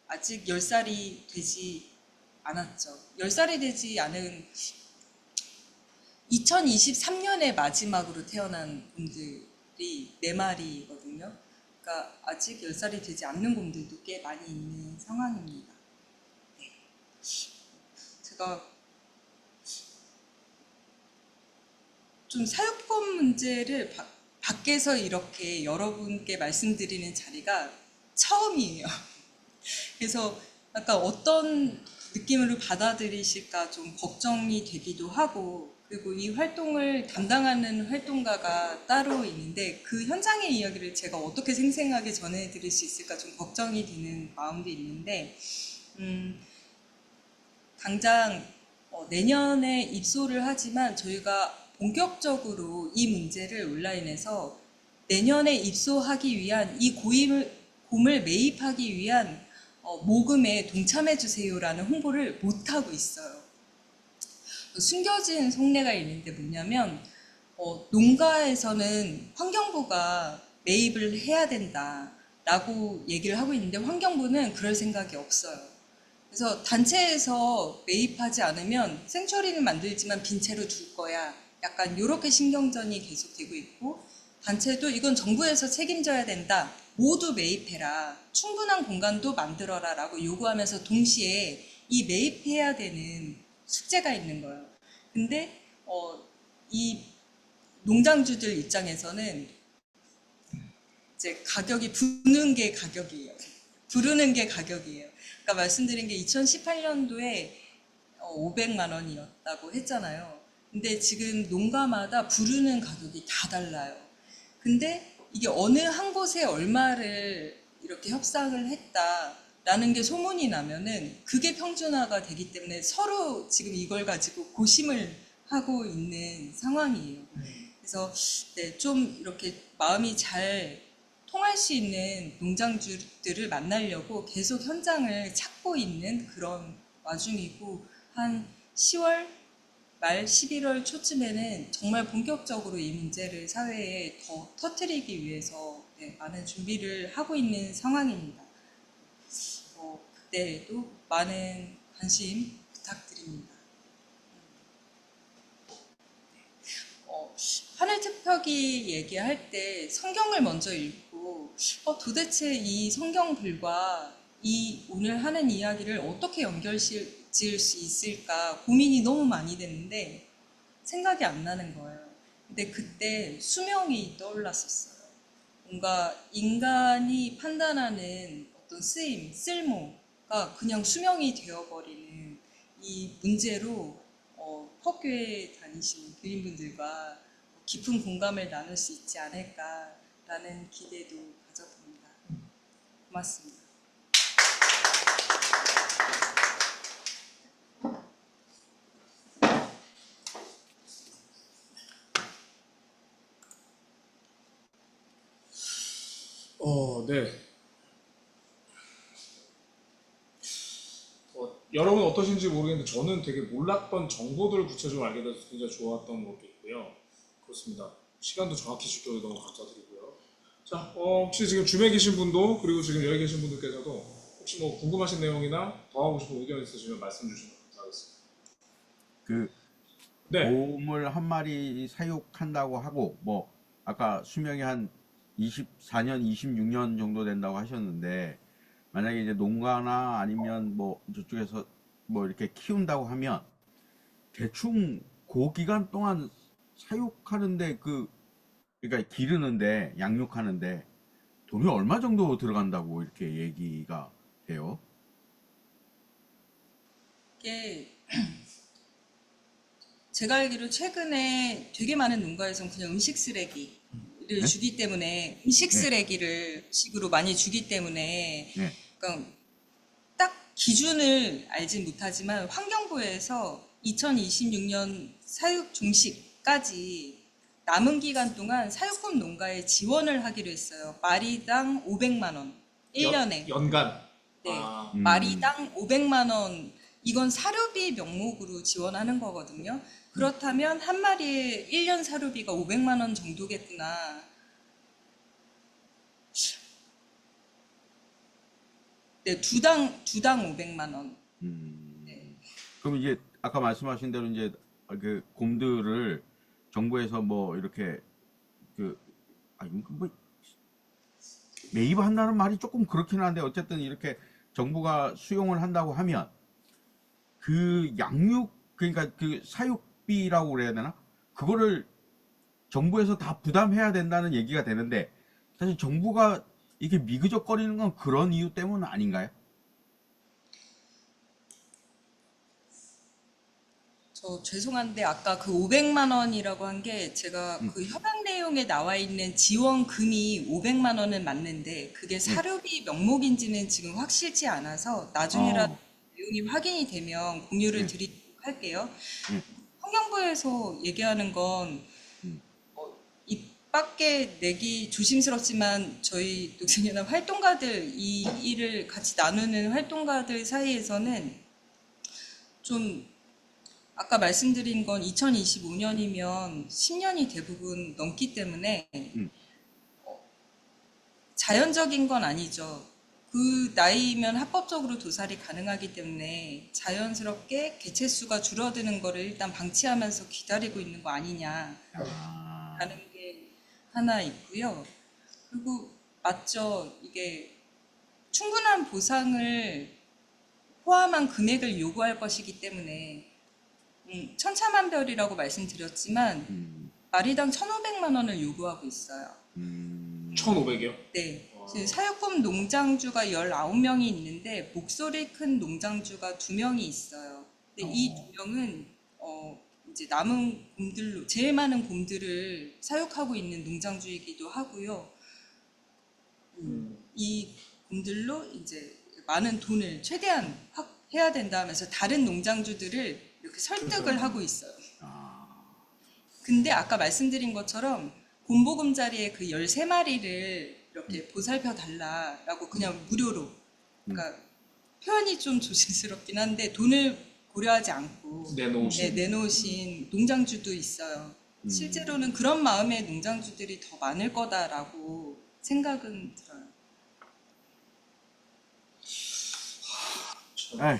[SPEAKER 3] 아직 10살이 되지 않았죠. 10살이 되지 않은 2023년에 마지막으로 태어난 곰들이 4마리거든요. 그러니까 아직 10살이 되지 않는 곰들도 꽤 많이 있는 상황입니다. 네. 제가 좀 사육권 문제를 밖에서 이렇게 여러분께 말씀드리는 자리가 처음이에요. 그래서 약간 어떤 느낌으로 받아들이실까 좀 걱정이 되기도 하고, 그리고 이 활동을 담당하는 활동가가 따로 있는데 그 현장의 이야기를 제가 어떻게 생생하게 전해드릴 수 있을까 좀 걱정이 되는 마음도 있는데, 당장 내년에 입소를 하지만 저희가 본격적으로 이 문제를 온라인에서 내년에 입소하기 위한 이 곰을 매입하기 위한 모금에 동참해 주세요라는 홍보를 못하고 있어요. 숨겨진 속내가 있는데 뭐냐면 농가에서는 환경부가 매입을 해야 된다라고 얘기를 하고 있는데 환경부는 그럴 생각이 없어요. 그래서 단체에서 매입하지 않으면 생처리는 만들지만 빈 채로 둘 거야. 약간 이렇게 신경전이 계속되고 있고, 단체도 이건 정부에서 책임져야 된다. 모두 매입해라. 충분한 공간도 만들어라 라고 요구하면서 동시에 이 매입해야 되는 숙제가 있는 거예요. 근데 이 농장주들 입장에서는 이제 가격이 부르는 게 가격이에요. 부르는 게 가격이에요. 그러니까 말씀드린 게 2018년도에 500만 원이었다고 했잖아요. 근데 지금 농가마다 부르는 가격이 다 달라요. 근데 이게 어느 한 곳에 얼마를 이렇게 협상을 했다라는 게 소문이 나면은 그게 평준화가 되기 때문에 서로 지금 이걸 가지고 고심을 하고 있는 상황이에요. 그래서 좀 이렇게 마음이 잘 통할 수 있는 농장주들을 만나려고 계속 현장을 찾고 있는 그런 와중이고, 한 10월 말 11월 초쯤에는 정말 본격적으로 이 문제를 사회에 더 터뜨리기 위해서 많은 준비를 하고 있는 상황입니다. 그때도 많은 관심 부탁드립니다. 하늘특별기 얘기할 때 성경을 먼저 읽고 도대체 이 성경글과 이 오늘 하는 이야기를 어떻게 연결지을 수 있을까 고민이 너무 많이 됐는데 생각이 안 나는 거예요. 근데 그때 수명이 떠올랐었어요. 뭔가 인간이 판단하는 어떤 쓰임, 쓸모가 그냥 수명이 되어버리는 이 문제로 퍽교에 다니시는 교인분들과 깊은 공감을 나눌 수 있지 않을까라는 기대도 가져봅니다. 고맙습니다.
[SPEAKER 1] 네. 여러분 어떠신지 모르겠는데 저는 되게 몰랐던 정보들을 구체적으로 알게 돼서 굉장히 좋았던 것도 있고요. 그렇습니다. 시간도 정확히 지켜서 너무 감사드리고요. 자, 혹시 지금 줌에 계신 분도 그리고 지금 여기 계신 분들께서도 혹시 뭐 궁금하신 내용이나 더 하고 싶은 의견 있으시면 말씀 주시면 감사하겠습니다.
[SPEAKER 4] 그
[SPEAKER 1] 네,
[SPEAKER 4] 곰을 한 마리 사육한다고 하고 뭐 아까 수명이 한 24년, 26년 정도 된다고 하셨는데 만약에 이제 농가나 아니면 뭐 저쪽에서 뭐 이렇게 키운다고 하면 대충 그 기간 동안 사육하는데 그러니까 기르는데 양육하는데 돈이 얼마 정도 들어간다고 이렇게 얘기가 돼요?
[SPEAKER 3] 이게 제가 알기로 최근에 되게 많은 농가에선 그냥 음식 쓰레기를
[SPEAKER 4] 네?
[SPEAKER 3] 주기 때문에 음식
[SPEAKER 4] 네.
[SPEAKER 3] 쓰레기를 식으로 많이 주기 때문에
[SPEAKER 4] 네.
[SPEAKER 3] 그러니까 딱 기준을 알진 못하지만 환경부에서 2026년 사육 종식까지 남은 기간 동안 사육권 농가에 지원을 하기로 했어요. 마리당 500만 원. 1년에.
[SPEAKER 1] 연간.
[SPEAKER 3] 네.
[SPEAKER 1] 아,
[SPEAKER 3] 마리당 500만 원. 이건 사료비 명목으로 지원하는 거거든요. 그렇다면 한 마리에 1년 사료비가 500만 원 정도겠구나. 네, 두당 500만 원. 네.
[SPEAKER 4] 그럼 이제 아까 말씀하신 대로 이제 그 곰들을 정부에서 뭐 이렇게 이건 뭐 매입한다는 말이 조금 그렇긴 한데 어쨌든 이렇게 정부가 수용을 한다고 하면 그 양육 그러니까 그 사육비라고 그래야 되나? 그거를 정부에서 다 부담해야 된다는 얘기가 되는데 사실 정부가 이게 미그적거리는 건 그런 이유 때문 아닌가요?
[SPEAKER 3] 저 죄송한데 아까 그 500만 원이라고 한 게 제가 그 협약 내용에 나와 있는 지원금이 500만 원은 맞는데 그게 사료비 명목인지는 지금 확실치 않아서 나중에라도
[SPEAKER 4] 어,
[SPEAKER 3] 내용이 확인이 되면 공유를
[SPEAKER 4] 네,
[SPEAKER 3] 드리도록 할게요.
[SPEAKER 4] 네,
[SPEAKER 3] 환경부에서 얘기하는 건
[SPEAKER 4] 음,
[SPEAKER 3] 입 밖에 내기 조심스럽지만 저희 녹색연합 활동가들 이 일을 같이 나누는 활동가들 사이에서는 좀 아까 말씀드린 건 2025년이면 10년이 대부분 넘기 때문에
[SPEAKER 4] 음,
[SPEAKER 3] 자연적인 건 아니죠. 그 나이면 합법적으로 도살이 가능하기 때문에 자연스럽게 개체수가 줄어드는 거를 일단 방치하면서 기다리고 있는 거 아니냐라는
[SPEAKER 4] 아,
[SPEAKER 3] 게 하나 있고요. 그리고 맞죠. 이게 충분한 보상을 포함한 금액을 요구할 것이기 때문에 천차만별이라고 말씀드렸지만
[SPEAKER 4] 음,
[SPEAKER 3] 마리당 1,500만 원을 요구하고 있어요.
[SPEAKER 1] 1,500이요?
[SPEAKER 3] 네. 지금 사육품 농장주가 19명이 있는데 목소리 큰 농장주가 2명이 있어요. 근데 이 2명은 이제 남은 곰들로 제일 많은 곰들을 사육하고 있는 농장주이기도 하고요. 이 곰들로 이제 많은 돈을 최대한 확 해야 된다 하면서 다른 농장주들을 이렇게 설득을 하고 있어요. 근데 아까 말씀드린 것처럼 곰보금자리에 그 13마리를 이렇게 보살펴 달라라고 그냥 무료로 그러니까 표현이 좀 조심스럽긴 한데 돈을 고려하지 않고
[SPEAKER 1] 내놓으신.
[SPEAKER 3] 내놓으신 농장주도 있어요. 실제로는 그런 마음의 농장주들이 더 많을 거다라고 생각은 들어요.
[SPEAKER 4] 에이,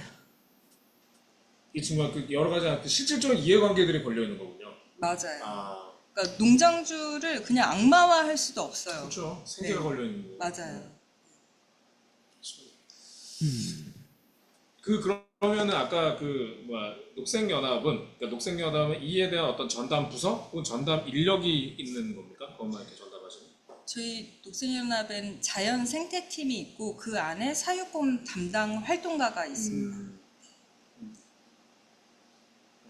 [SPEAKER 1] 이 정말 그 여러 가지 그 실질적인 이해관계들이 걸려 있는 거군요.
[SPEAKER 3] 맞아요.
[SPEAKER 1] 아,
[SPEAKER 3] 그러니까 농장주를 그냥 악마화할 수도 없어요.
[SPEAKER 1] 그렇죠. 생계가
[SPEAKER 3] 네.
[SPEAKER 1] 걸려 있는 거.
[SPEAKER 3] 맞아요.
[SPEAKER 1] 그러면은 아까 그 뭐야 그러니까 녹색연합은 이에 대한 어떤 전담 부서 혹은 전담 인력이 있는 겁니까? 그것만 이렇게 전담하시는?
[SPEAKER 3] 저희 녹색연합엔 자연 생태팀이 있고 그 안에 사육곰 담당 활동가가 있습니다.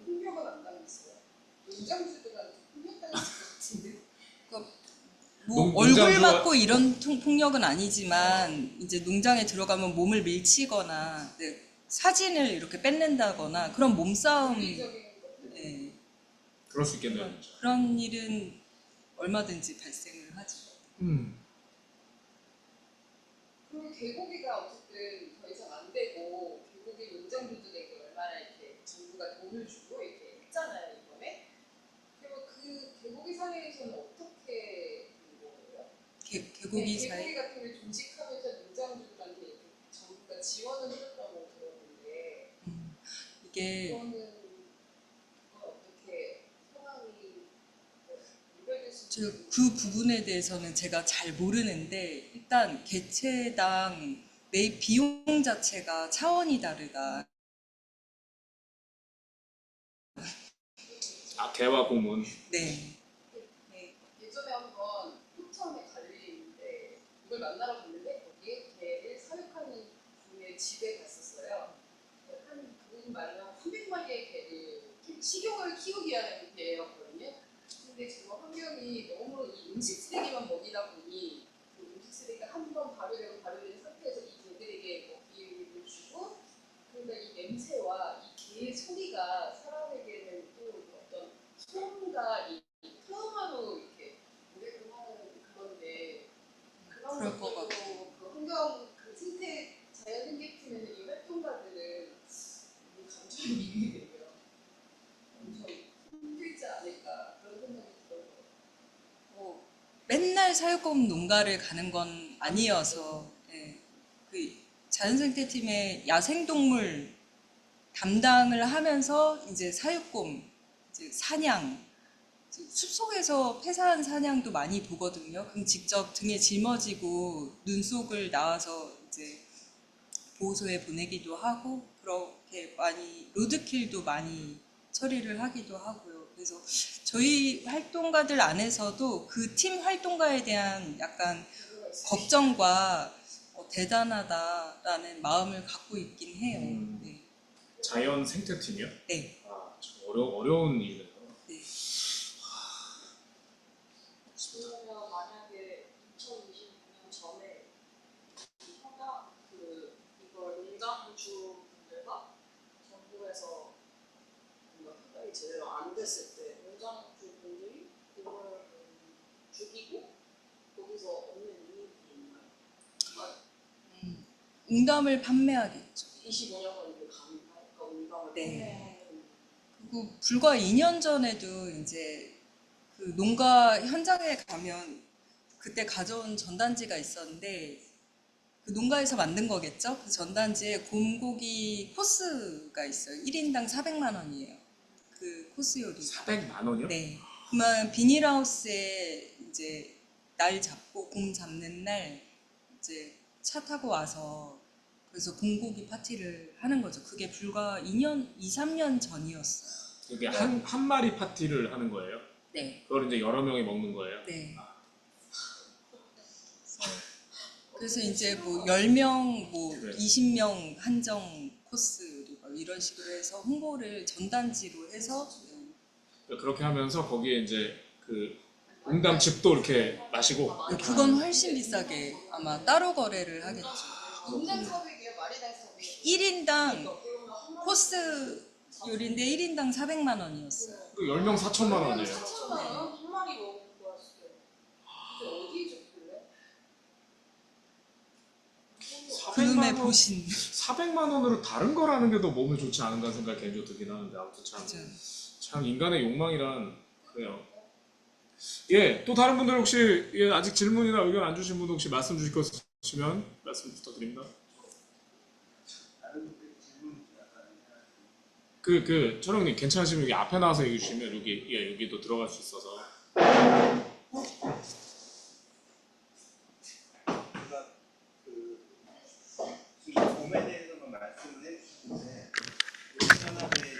[SPEAKER 6] 폭력은 안 당했어요. 농장주들한테 폭력당했을 것 같은데.
[SPEAKER 3] 그러니까 뭐
[SPEAKER 1] 농장주가-
[SPEAKER 3] 얼굴 맞고 이런 폭력은 아니지만 이제 농장에 들어가면 몸을 밀치거나 사진을 이렇게 뺏는다거나 그런 몸싸움
[SPEAKER 6] 물리적인 것들.
[SPEAKER 3] 네,
[SPEAKER 1] 그럴 수 있겠네요. 진짜.
[SPEAKER 3] 그런 일은 얼마든지 발생을 하죠.
[SPEAKER 6] 그리고 개고기가 어쨌든 더 이상 안 되고 개고기 농장주들에게 얼마나 이렇게 정부가 돈을 주고 이렇게 했잖아요 이번에. 그리고 그 개고기 사례에서는 어떻게 된 거예요?
[SPEAKER 3] 개고기 사이.
[SPEAKER 6] 개고기 같은 게 종식하면서 농장주들한테 이렇게 정부가 지원을 해줬다고 들었는데
[SPEAKER 3] 이게
[SPEAKER 6] 이거는 어떻게 상황이 유발될 수 있는
[SPEAKER 3] 그 부분에 대해서는 제가 잘 모르는데 일단 개체당 매 비용 자체가 차원이 다르다.
[SPEAKER 1] 아, 개와 고문.
[SPEAKER 3] 네.
[SPEAKER 6] 예전에 한번 포천에 갈리는데 이걸 만나러 갔는데 거기에 개를 사육하는 분의 집에 갔었어요. 그분 말은 300마리의 개를 식용을 키우기 위한 개였거든요. 근데 지금 환경이 너무 이 음식 쓰레기만 먹이다 보니 그 음식 쓰레기가 한 번 발효되고 발효된 상태에서 이 개들에게 먹이를 주고 그런데 이 냄새와 이 개의 소리가 사람에게는 또 어떤 소음과 이 트라우마로 이렇게 오게끔 하는 그건데 그런
[SPEAKER 3] 그럴 것
[SPEAKER 6] 것도
[SPEAKER 3] 같아요.
[SPEAKER 6] 그 환경 그 생태 자연 생태팀에는 이 활동가들은 감정이 이입이 되고요. 엄청 힘들지 않을까 그런 생각이 들어요.
[SPEAKER 3] 맨날 사육공 농가를 가는 건 아니어서 예. 그 자연생태팀의 야생동물 담당을 하면서 이제 사육공, 이제 사냥, 숲속에서 폐사한 사냥도 많이 보거든요. 그럼 직접 등에 짊어지고 눈 속을 나와서 이제 보호소에 보내기도 하고 그렇게 많이 로드킬도 많이 처리를 하기도 하고요. 그래서 저희 활동가들 안에서도 그 팀 활동가에 대한 약간 걱정과 대단하다라는 마음을 갖고 있긴 해요. 네.
[SPEAKER 1] 자연 생태팀이요?
[SPEAKER 3] 네.
[SPEAKER 1] 아, 참 어려운 일이네요.
[SPEAKER 3] 네.
[SPEAKER 7] 그러면 만약에 2026년 전에 이걸 농장주 분들과 정부에서 뭔가 협약이 제대로 안 됐을 때 농장주 분들이 그걸 죽이고 거기서 얻는 이익이 있나요?
[SPEAKER 3] 웅담을 판매하겠죠.
[SPEAKER 7] 25년간 이게 가능할까? 농장을
[SPEAKER 3] 네.
[SPEAKER 7] 판매하는
[SPEAKER 3] 그리고 불과 2년 전에도 이제 그 농가 현장에 가면 그때 가져온 전단지가 있었는데 그 농가에서 만든 거겠죠? 그 전단지에 곰고기 코스가 있어요. 1인당 400만 원이에요. 그 코스 요리.
[SPEAKER 1] 400만 원이요?
[SPEAKER 3] 네. 그러면 비닐하우스에 이제 날 잡고 곰 잡는 날 이제 차 타고 와서 그래서 곰고기 파티를 하는 거죠. 그게 불과 2, 3년 전이었어요.
[SPEAKER 1] 이게 한 마리 파티를 하는 거예요?
[SPEAKER 3] 네.
[SPEAKER 1] 그걸 이제 여러 명이 먹는 거예요?
[SPEAKER 3] 네. 그래서 이제 뭐 10명, 뭐
[SPEAKER 1] 네.
[SPEAKER 3] 20명 한정 코스 이런 식으로 해서 홍보를 전단지로 해서
[SPEAKER 1] 그렇게 하면서 거기에 이제 그 웅담즙도 이렇게 마시고
[SPEAKER 3] 그건 훨씬 비싸게 아마 따로 거래를 하겠죠.
[SPEAKER 6] 인당 400이에요? 마리당 400?
[SPEAKER 3] 1인당 코스 요리인데 1인당 400만 원이었어요.
[SPEAKER 1] 10명 4천만 원이에요.
[SPEAKER 6] 4천만 원? 한 마리 먹는 거야 진짜. 근데 어디에 적길래?
[SPEAKER 3] 그놈의
[SPEAKER 1] 400만 원,
[SPEAKER 3] 보신.
[SPEAKER 1] 400만 원으로 다른 걸 하는 게 더 몸에 좋지 않은가 생각이 개인적으로 들긴 하는데 아무튼 참 인간의 욕망이란 그래요. 예, 또 다른 분들 혹시 아직 질문이나 의견 안 주신 분 혹시 말씀 주실 것 있으시면 말씀 부탁드립니다. 철영님 괜찮으시면 여기 앞에 나와서 얘기해 주시면 여기도 들어갈 수 있어서.
[SPEAKER 8] 이 곰에 대해서만 말씀을 해주셨는데 우리나라의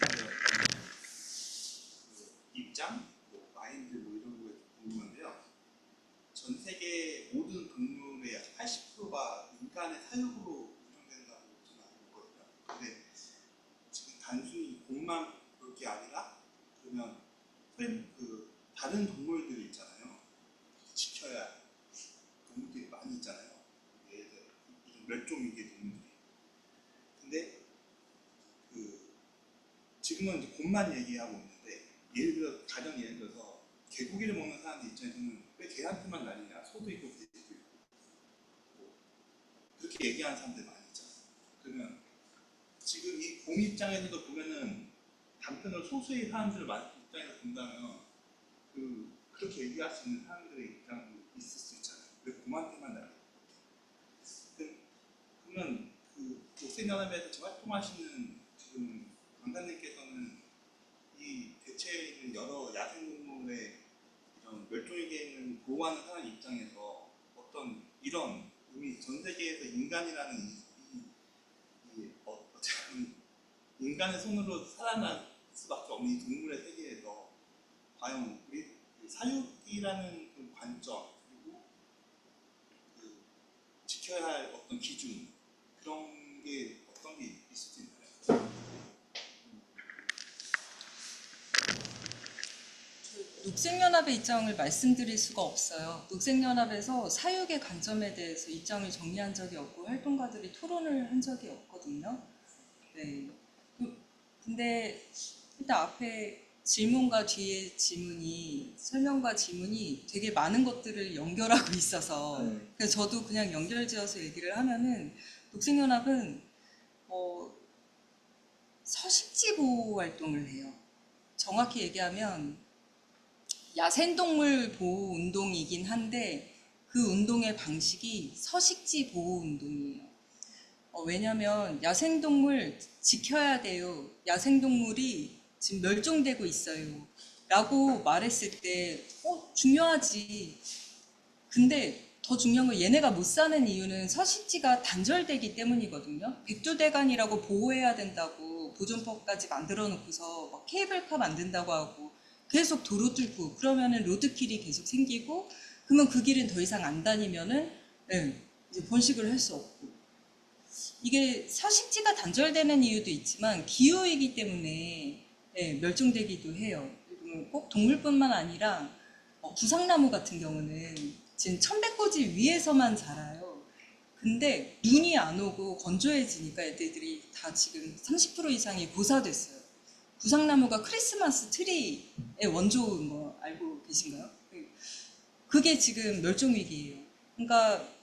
[SPEAKER 8] 입장, 마인드 이런 거에 궁금한데요. 전 세계 모든 동물의 80%가 인간의 사육으로 구성된다고 저는 알고 있거든요. 근데 지금 단순히 곰만 볼 게 아니라 그러면 다른 동물들이 있잖아요. 지켜야 할 동물들이 많이 있잖아요. 예를 들어 몇 종의 동물들이. 근데 지금은 이제 곰만 얘기하고 있는데 가령 예를 들어서 개고기를 먹는 사람들 입장에서는 왜 개한테만 난리냐? 소도 있고 개도 있고 그렇게 얘기하는 사람들 많이 있잖아요. 그러면 지금 이 곰 입장에서도 보면은 단편으로 소수의 사람들을 입장에서 본다면 그렇게 얘기할 수 있는 사람들의 입장도 있을 수 있잖아요. 왜 봄한테만 날려. 그러면 그 녹색연합에서 지금 활동하시는 지금 강사님께서는 이 대체에 있는 여러 야생동물의 이런 멸종위기를 보호하는 사람 입장에서 어떤 이런 이미 전 세계에서 인간이라는 어차피 인간의 손으로 살아날 수밖에 없는 이 동물의 세계에서 과연 우리 그 사육이라는 그 관점 그리고 그 지켜야 할 어떤 기준 그런 게 어떤 게 있을 수 있나요?
[SPEAKER 3] 녹색연합의 입장을 말씀드릴 수가 없어요. 녹색연합에서 사육의 관점에 대해서 입장을 정리한 적이 없고 활동가들이 토론을 한 적이 없거든요. 네. 근데 일단 앞에 질문과 뒤에 질문이 설명과 질문이 되게 많은 것들을 연결하고 있어서 그래서 저도 그냥 연결지어서 얘기를 하면은 녹색연합은 서식지 보호 활동을 해요. 정확히 얘기하면 야생동물 보호 운동이긴 한데 그 운동의 방식이 서식지 보호 운동이에요. 왜냐하면 야생동물 지켜야 돼요. 야생동물이 지금 멸종되고 있어요. 라고 말했을 때 중요하지. 근데 더 중요한 건 얘네가 못 사는 이유는 서식지가 단절되기 때문이거든요. 백두대간이라고 보호해야 된다고 보존법까지 만들어 놓고서 막 케이블카 만든다고 하고 계속 도로 뚫고 그러면은 로드킬이 계속 생기고 그러면 그 길은 더 이상 안 다니면은 이제 번식을 할 수 없고 이게 서식지가 단절되는 이유도 있지만 기후이기 때문에 멸종되기도 해요. 꼭 동물뿐만 아니라 구상나무 같은 경우는 지금 천백고지 위에서만 자라요. 근데 눈이 안 오고 건조해지니까 애들이 다 지금 30% 이상이 고사됐어요. 구상나무가 크리스마스 트리의 원조인 거 알고 계신가요? 그게 지금 멸종위기예요. 그러니까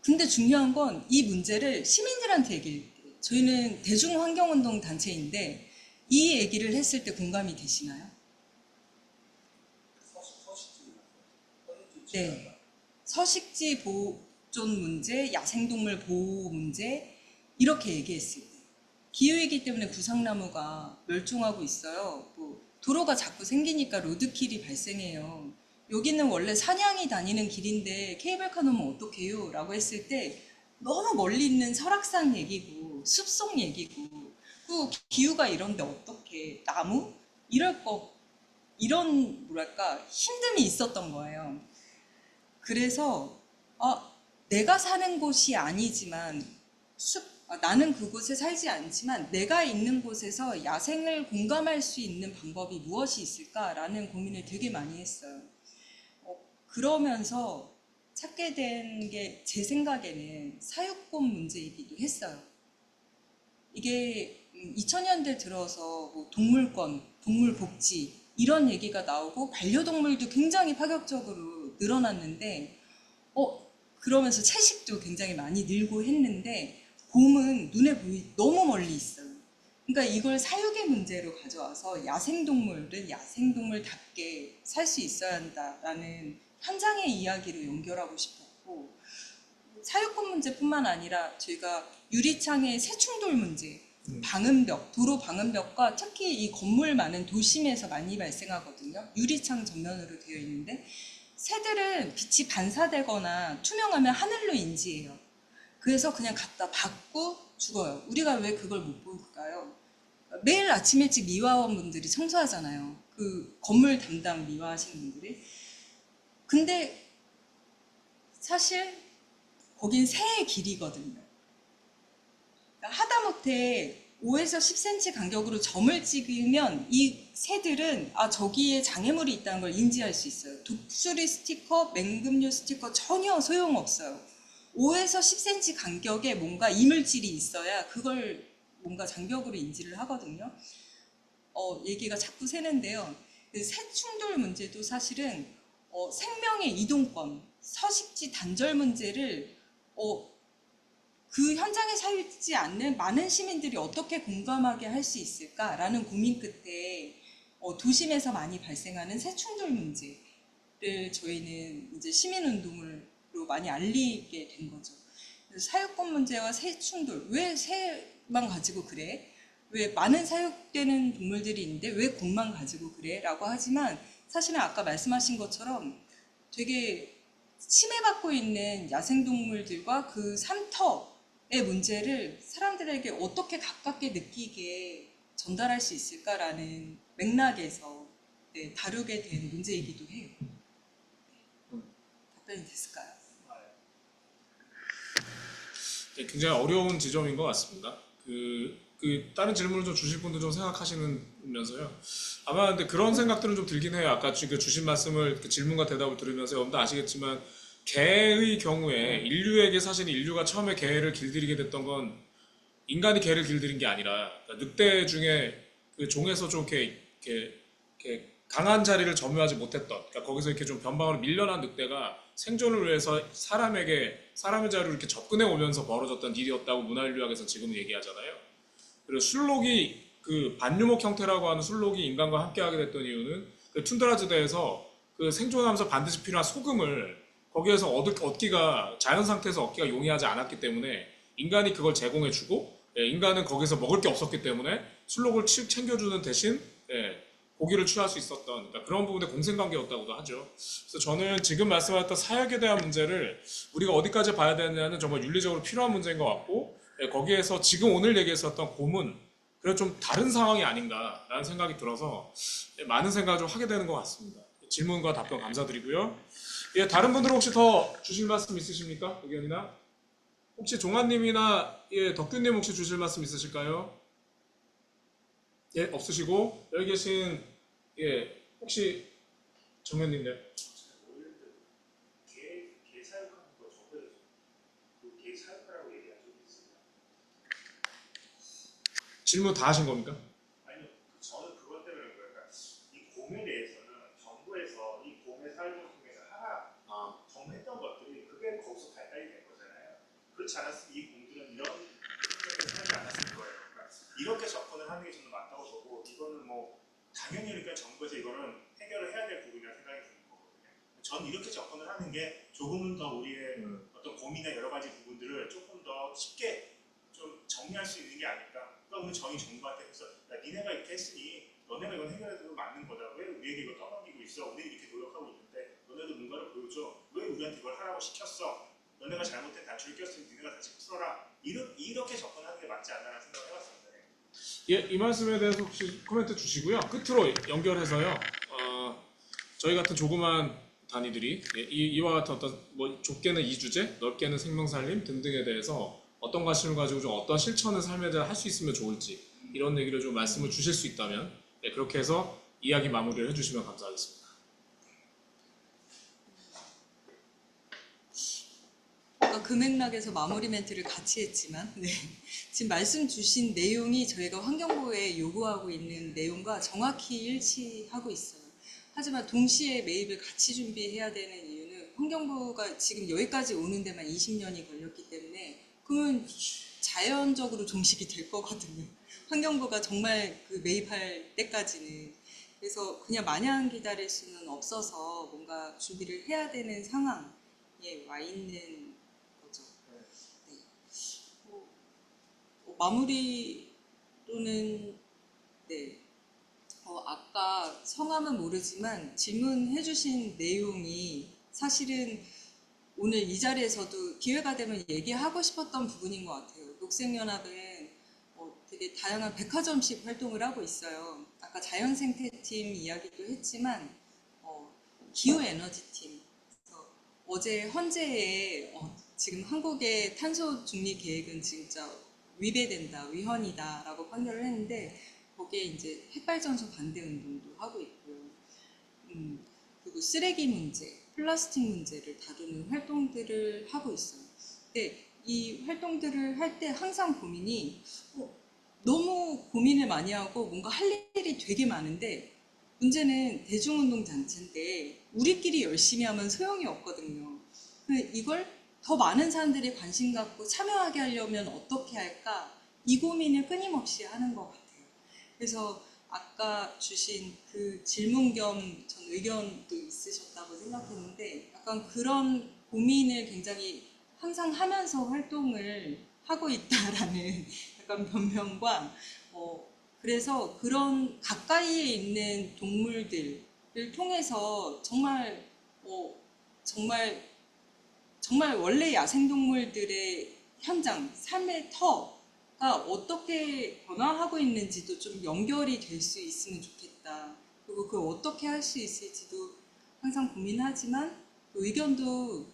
[SPEAKER 3] 근데 중요한 건 이 문제를 시민들한테 얘기해요. 저희는 대중환경운동 단체인데 이 얘기를 했을 때 공감이 되시나요? 네. 서식지 보존 문제, 야생동물 보호 문제 이렇게 얘기했을 때 기후이기 때문에 구상나무가 멸종하고 있어요. 도로가 자꾸 생기니까 로드킬이 발생해요. 여기는 원래 사냥이 다니는 길인데 케이블카 놓으면 어떡해요? 라고 했을 때 너무 멀리 있는 설악산 얘기고 숲속 얘기고 그 기후가 이런데 어떻게 나무? 이런 뭐랄까 힘듦이 있었던 거예요. 그래서 내가 사는 곳이 아니지만 나는 그곳에 살지 않지만 내가 있는 곳에서 야생을 공감할 수 있는 방법이 무엇이 있을까라는 고민을 되게 많이 했어요. 그러면서 찾게 된 게 제 생각에는 사육권 문제이기도 했어요. 이게 2000년대 들어서 동물권, 동물복지 이런 얘기가 나오고 반려동물도 굉장히 파격적으로 늘어났는데 그러면서 채식도 굉장히 많이 늘고 했는데 곰은 눈에 너무 멀리 있어요. 그러니까 이걸 사육의 문제로 가져와서 야생동물은 야생동물답게 살 수 있어야 한다라는 현장의 이야기로 연결하고 싶었고 사육권 문제뿐만 아니라 저희가 유리창의 새충돌 문제, 방음벽, 도로 방음벽과 특히 이 건물 많은 도심에서 많이 발생하거든요. 유리창 전면으로 되어 있는데 새들은 빛이 반사되거나 투명하면 하늘로 인지해요. 그래서 그냥 갖다 박고 죽어요. 우리가 왜 그걸 못 볼까요? 매일 아침 일찍 미화원분들이 청소하잖아요. 그 건물 담당 미화하시는 분들이. 근데 사실 거긴 새의 길이거든요. 그러니까 하다못해 5에서 10cm 간격으로 점을 찍으면 이 새들은 저기에 장애물이 있다는 걸 인지할 수 있어요. 독수리 스티커, 맹금류 스티커 전혀 소용없어요. 5에서 10cm 간격에 뭔가 이물질이 있어야 그걸 뭔가 장벽으로 인지를 하거든요. 얘기가 자꾸 새는데요. 그 새충돌 문제도 사실은 생명의 이동권, 서식지 단절 문제를 그 현장에 살지 않는 많은 시민들이 어떻게 공감하게 할 수 있을까라는 고민 끝에 도심에서 많이 발생하는 새충돌 문제를 저희는 이제 시민운동으로 많이 알리게 된 거죠. 그래서 사육권 문제와 새 충돌, 왜 새만 가지고 그래? 왜 많은 사육되는 동물들이 있는데 왜 곰만 가지고 그래? 라고 하지만 사실은 아까 말씀하신 것처럼 되게 침해받고 있는 야생동물들과 그 삼터의 문제를 사람들에게 어떻게 가깝게 느끼게 전달할 수 있을까라는 맥락에서 다루게 된 문제이기도 해요. 답변이 됐을까요?
[SPEAKER 1] 네, 굉장히 어려운 지점인 것 같습니다. 다른 질문을 좀 주실 분들 좀 생각하시면서요. 아마 근데 그런 생각들은 좀 들긴 해요. 아까 그 주신 말씀을 질문과 대답을 들으면서 여러분도 아시겠지만 개의 경우에 인류에게 사실 인류가 처음에 개를 길들이게 됐던 건 인간이 개를 길들인 게 아니라 그러니까 늑대 중에 그 종에서 좀 이렇게 강한 자리를 점유하지 못했던 그러니까 거기서 이렇게 좀 변방으로 밀려난 늑대가 생존을 위해서 사람의 자리로 이렇게 접근해 오면서 벌어졌던 일이었다고 문화인류학에서 지금 얘기하잖아요. 그리고 술록이 그 반유목 형태라고 하는 술록이 인간과 함께하게 됐던 이유는 그 툰드라지대에서 그 생존하면서 반드시 필요한 소금을 거기에서 얻기가 자연 상태에서 얻기가 용이하지 않았기 때문에 인간이 그걸 제공해주고 인간은 거기서 먹을 게 없었기 때문에 술록을 챙겨주는 대신 고기를 취할 수 있었던 그러니까 그런 부분의 공생관계였다고도 하죠. 그래서 저는 지금 말씀하셨던 사역에 대한 문제를 우리가 어디까지 봐야 되느냐는 정말 윤리적으로 필요한 문제인 것 같고 거기에서 지금 오늘 얘기했었던 곰은 그래도 좀 다른 상황이 아닌가라는 생각이 들어서 많은 생각을 좀 하게 되는 것 같습니다. 질문과 답변 감사드리고요. 다른 분들은 혹시 더 주실 말씀 있으십니까? 의견이나? 혹시 종환님이나 덕균님 혹시 주실 말씀 있으실까요? 없으시고 여기 계신 혹시 정면님
[SPEAKER 2] 개 사육하는 거 저번에 개 사육하라고 얘기한 적이 있습니다.
[SPEAKER 1] 질문 다 하신 겁니까?
[SPEAKER 2] 아니요, 저는 그것 때문에 그런 거예요. 그러니까 이 곰에 대해서는 정부에서 이 곰의 사육을 통해서 하라 정했던 것들이 그게 거기서 발달이 된 거잖아요. 그렇지 않았으면 이 곰들은 이런 생각을 하지 않았을 거예요. 그러니까 이렇게 접근을 하는 게 저는 맞다고 보고 이거는 뭐 당연히 그러니까 정부에서 이거는 해결을 해야 될 부분이라고 생각이 드는 거거든요. 전 이렇게 접근을 하는 게 조금은 더 우리의 어떤 고민이나 여러 가지 부분들을 조금 더 쉽게 좀 정리할 수 있는 게 아닐까. 그러니까 오늘 저희 정부한테 해서 야, 니네가 이렇게 했으니 너네가 이건 해결해도 맞는 거다. 왜 우리에게 이거 떠넘기고 있어? 우리 이렇게 노력하고 있는데 너네도 뭔가를 보여줘. 왜 우리한테 이걸 하라고 시켰어? 너네가 잘못된 단추를 꼈으니 니네가 다시 풀어라. 이렇게 접근하는 게 맞지 않나라는 생각을 해봤습니다.
[SPEAKER 1] 이 말씀에 대해서 혹시 코멘트 주시고요. 끝으로 연결해서요. 저희 같은 조그만 단위들이 이와 같은 어떤 뭐 좁게는 이주제, 넓게는 생명살림 등등에 대해서 어떤 관심을 가지고 좀 어떤 실천을 삶에 대해 할 수 있으면 좋을지 이런 얘기를 좀 말씀을 주실 수 있다면 그렇게 해서 이야기 마무리를 해주시면 감사하겠습니다.
[SPEAKER 3] 그 맥락에서 마무리 멘트를 같이 했지만 지금 말씀 주신 내용이 저희가 환경부에 요구하고 있는 내용과 정확히 일치하고 있어요. 하지만 동시에 매입을 같이 준비해야 되는 이유는 환경부가 지금 여기까지 오는 데만 20년이 걸렸기 때문에 그러면 자연적으로 종식이 될 거거든요. 환경부가 정말 그 매입할 때까지는. 그래서 그냥 마냥 기다릴 수는 없어서 뭔가 준비를 해야 되는 상황에 와 있는 거죠. 네. 마무리로는 아까 성함은 모르지만 질문해주신 내용이 사실은 오늘 이 자리에서도 기회가 되면 얘기하고 싶었던 부분인 것 같아요. 녹색연합은 되게 다양한 백화점식 활동을 하고 있어요. 아까 자연생태팀 이야기도 했지만 기후에너지팀. 어제 헌재에 지금 한국의 탄소 중립 계획은 진짜 위배된다, 위헌이다라고 판결을 했는데 거기에 이제 핵발전소 반대 운동도 하고 있고요. 그리고 쓰레기 문제, 플라스틱 문제를 다루는 활동들을 하고 있어요. 근데 이 활동들을 할 때 항상 고민이 너무 고민을 많이 하고 뭔가 할 일이 되게 많은데 문제는 대중운동 잔치인데 우리끼리 열심히 하면 소용이 없거든요. 이걸 더 많은 사람들이 관심 갖고 참여하게 하려면 어떻게 할까? 이 고민을 끊임없이 하는 것 같아요. 그래서 아까 주신 그 질문 겸 전 의견도 있으셨다고 생각했는데 약간 그런 고민을 굉장히 항상 하면서 활동을 하고 있다라는 약간 변명과 그래서 그런 가까이에 있는 동물들을 통해서 정말 정말 원래 야생동물들의 현장, 삶의 터가 어떻게 변화하고 있는지도 좀 연결이 될 수 있으면 좋겠다. 그리고 그걸 어떻게 할 수 있을지도 항상 고민하지만 그 의견도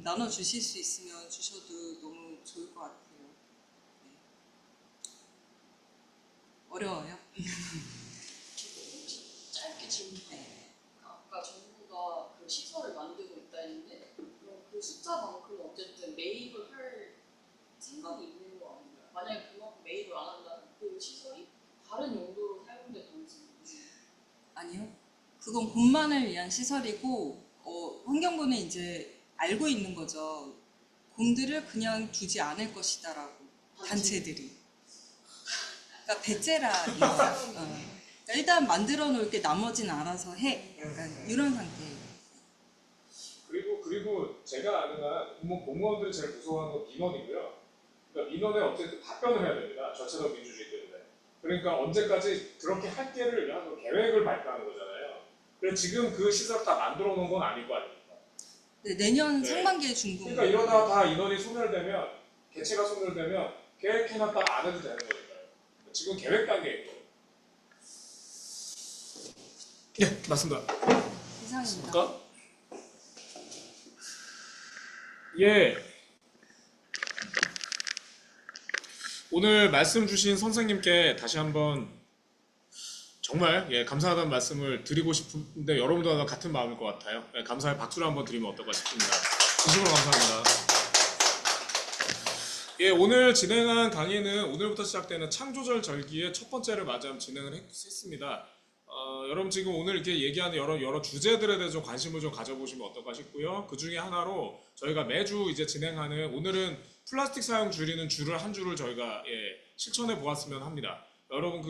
[SPEAKER 3] 나눠주실 수 있으면 주셔도 너무 좋을 것 같아요. 네. 어려워요?
[SPEAKER 7] 짧게 질문해.
[SPEAKER 3] 네.
[SPEAKER 7] 아까 정부가 그 시설을 만들고 있다 했는데 그럼 그 숫자만큼 어쨌든 매입을 할 생각이 있는 거 아닌가요? 만약에 그만큼 매입을 안 한다면 그 시설이 다른 용도로 사용될 가능성이 있나요?
[SPEAKER 3] 아니요. 그건 곰만을 위한 시설이고 환경부는 이제 알고 있는 거죠. 곰들을 그냥 두지 않을 것이다라고 단체들이. 그러니까 배째라 그러니까 일단 만들어 놓을게 나머지는 알아서 해. 약간 이런 상태예요.
[SPEAKER 1] 그리고 제가 아는 한 공무원들이 제일 무서워하는 건 민원이고요. 그러니까 민원에 어쨌든 답변을 해야 됩니다. 전체적 민주주의 때문에. 그러니까 언제까지 그렇게 할 때를 위한 계획을 발표하는 거잖아요. 그래서 지금 그 시설 다 만들어 놓은 건 아닐 거 아닙니까?
[SPEAKER 3] 네, 내년
[SPEAKER 1] 네.
[SPEAKER 3] 상반기에 준공.
[SPEAKER 1] 그러니까 이러다가 다 인원이 소멸되면, 개체가 소멸되면 계획해놨다가 안 해도 되는 거니까요. 지금 계획 단계인 거예요. 네, 맞습니다.
[SPEAKER 3] 이상입니다.
[SPEAKER 1] 예. 오늘 말씀 주신 선생님께 다시 한번 정말 감사하다는 말씀을 드리고 싶은데 여러분도 아마 같은 마음일 것 같아요. 감사의 박수를 한번 드리면 어떨까 싶습니다. 진심으로 감사합니다. 오늘 진행한 강의는 오늘부터 시작되는 창조절 절기의 첫 번째를 맞이하면 진행을 했습니다. 여러분 지금 오늘 이렇게 얘기하는 여러 주제들에 대해서 관심을 좀 가져보시면 어떨까 싶고요. 그 중에 하나로 저희가 매주 이제 진행하는 오늘은 플라스틱 사용 줄이는 줄을 한 줄을 저희가 실천해 보았으면 합니다. 여러분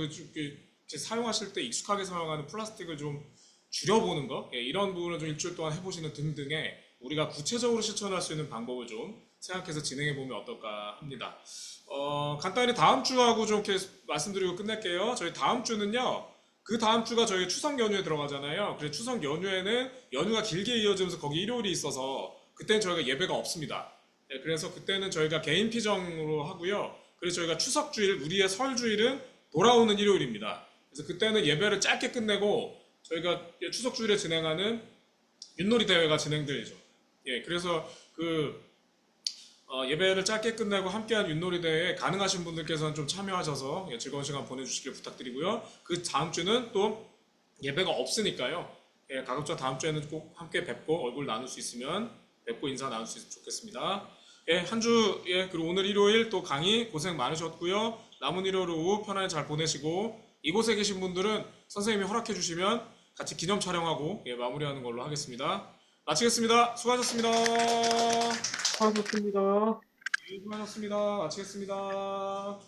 [SPEAKER 1] 사용하실 때 익숙하게 사용하는 플라스틱을 좀 줄여보는 거 이런 부분을 좀 일주일 동안 해보시는 등등의 우리가 구체적으로 실천할 수 있는 방법을 좀 생각해서 진행해 보면 어떨까 합니다. 간단히 다음 주하고 좀 이렇게 말씀드리고 끝낼게요. 저희 다음 주는요. 그 다음 주가 저희 추석 연휴에 들어가잖아요. 그래서 추석 연휴에는 연휴가 길게 이어지면서 거기 일요일이 있어서 그때는 저희가 예배가 없습니다. 그래서 그때는 저희가 개인 피정으로 하고요. 그래서 저희가 추석 주일, 우리의 설 주일은 돌아오는 일요일입니다. 그래서 그때는 예배를 짧게 끝내고 저희가 추석 주일에 진행하는 윷놀이 대회가 진행되죠. 그래서 예배를 짧게 끝내고 함께한 윷놀이 대회에 가능하신 분들께서는 좀 참여하셔서 즐거운 시간 보내주시길 부탁드리고요. 그 다음 주는 또 예배가 없으니까요. 가급적 다음 주에는 꼭 함께 뵙고 얼굴 나눌 수 있으면 뵙고 인사 나눌 수 있으면 좋겠습니다. 한 주, 그리고 오늘 일요일 또 강의 고생 많으셨고요. 남은 일요일 오후 편안히 잘 보내시고 이곳에 계신 분들은 선생님이 허락해 주시면 같이 기념 촬영하고 마무리하는 걸로 하겠습니다. 마치겠습니다. 수고하셨습니다.
[SPEAKER 9] 수고하셨습니다.
[SPEAKER 1] 수고하셨습니다. 마치겠습니다.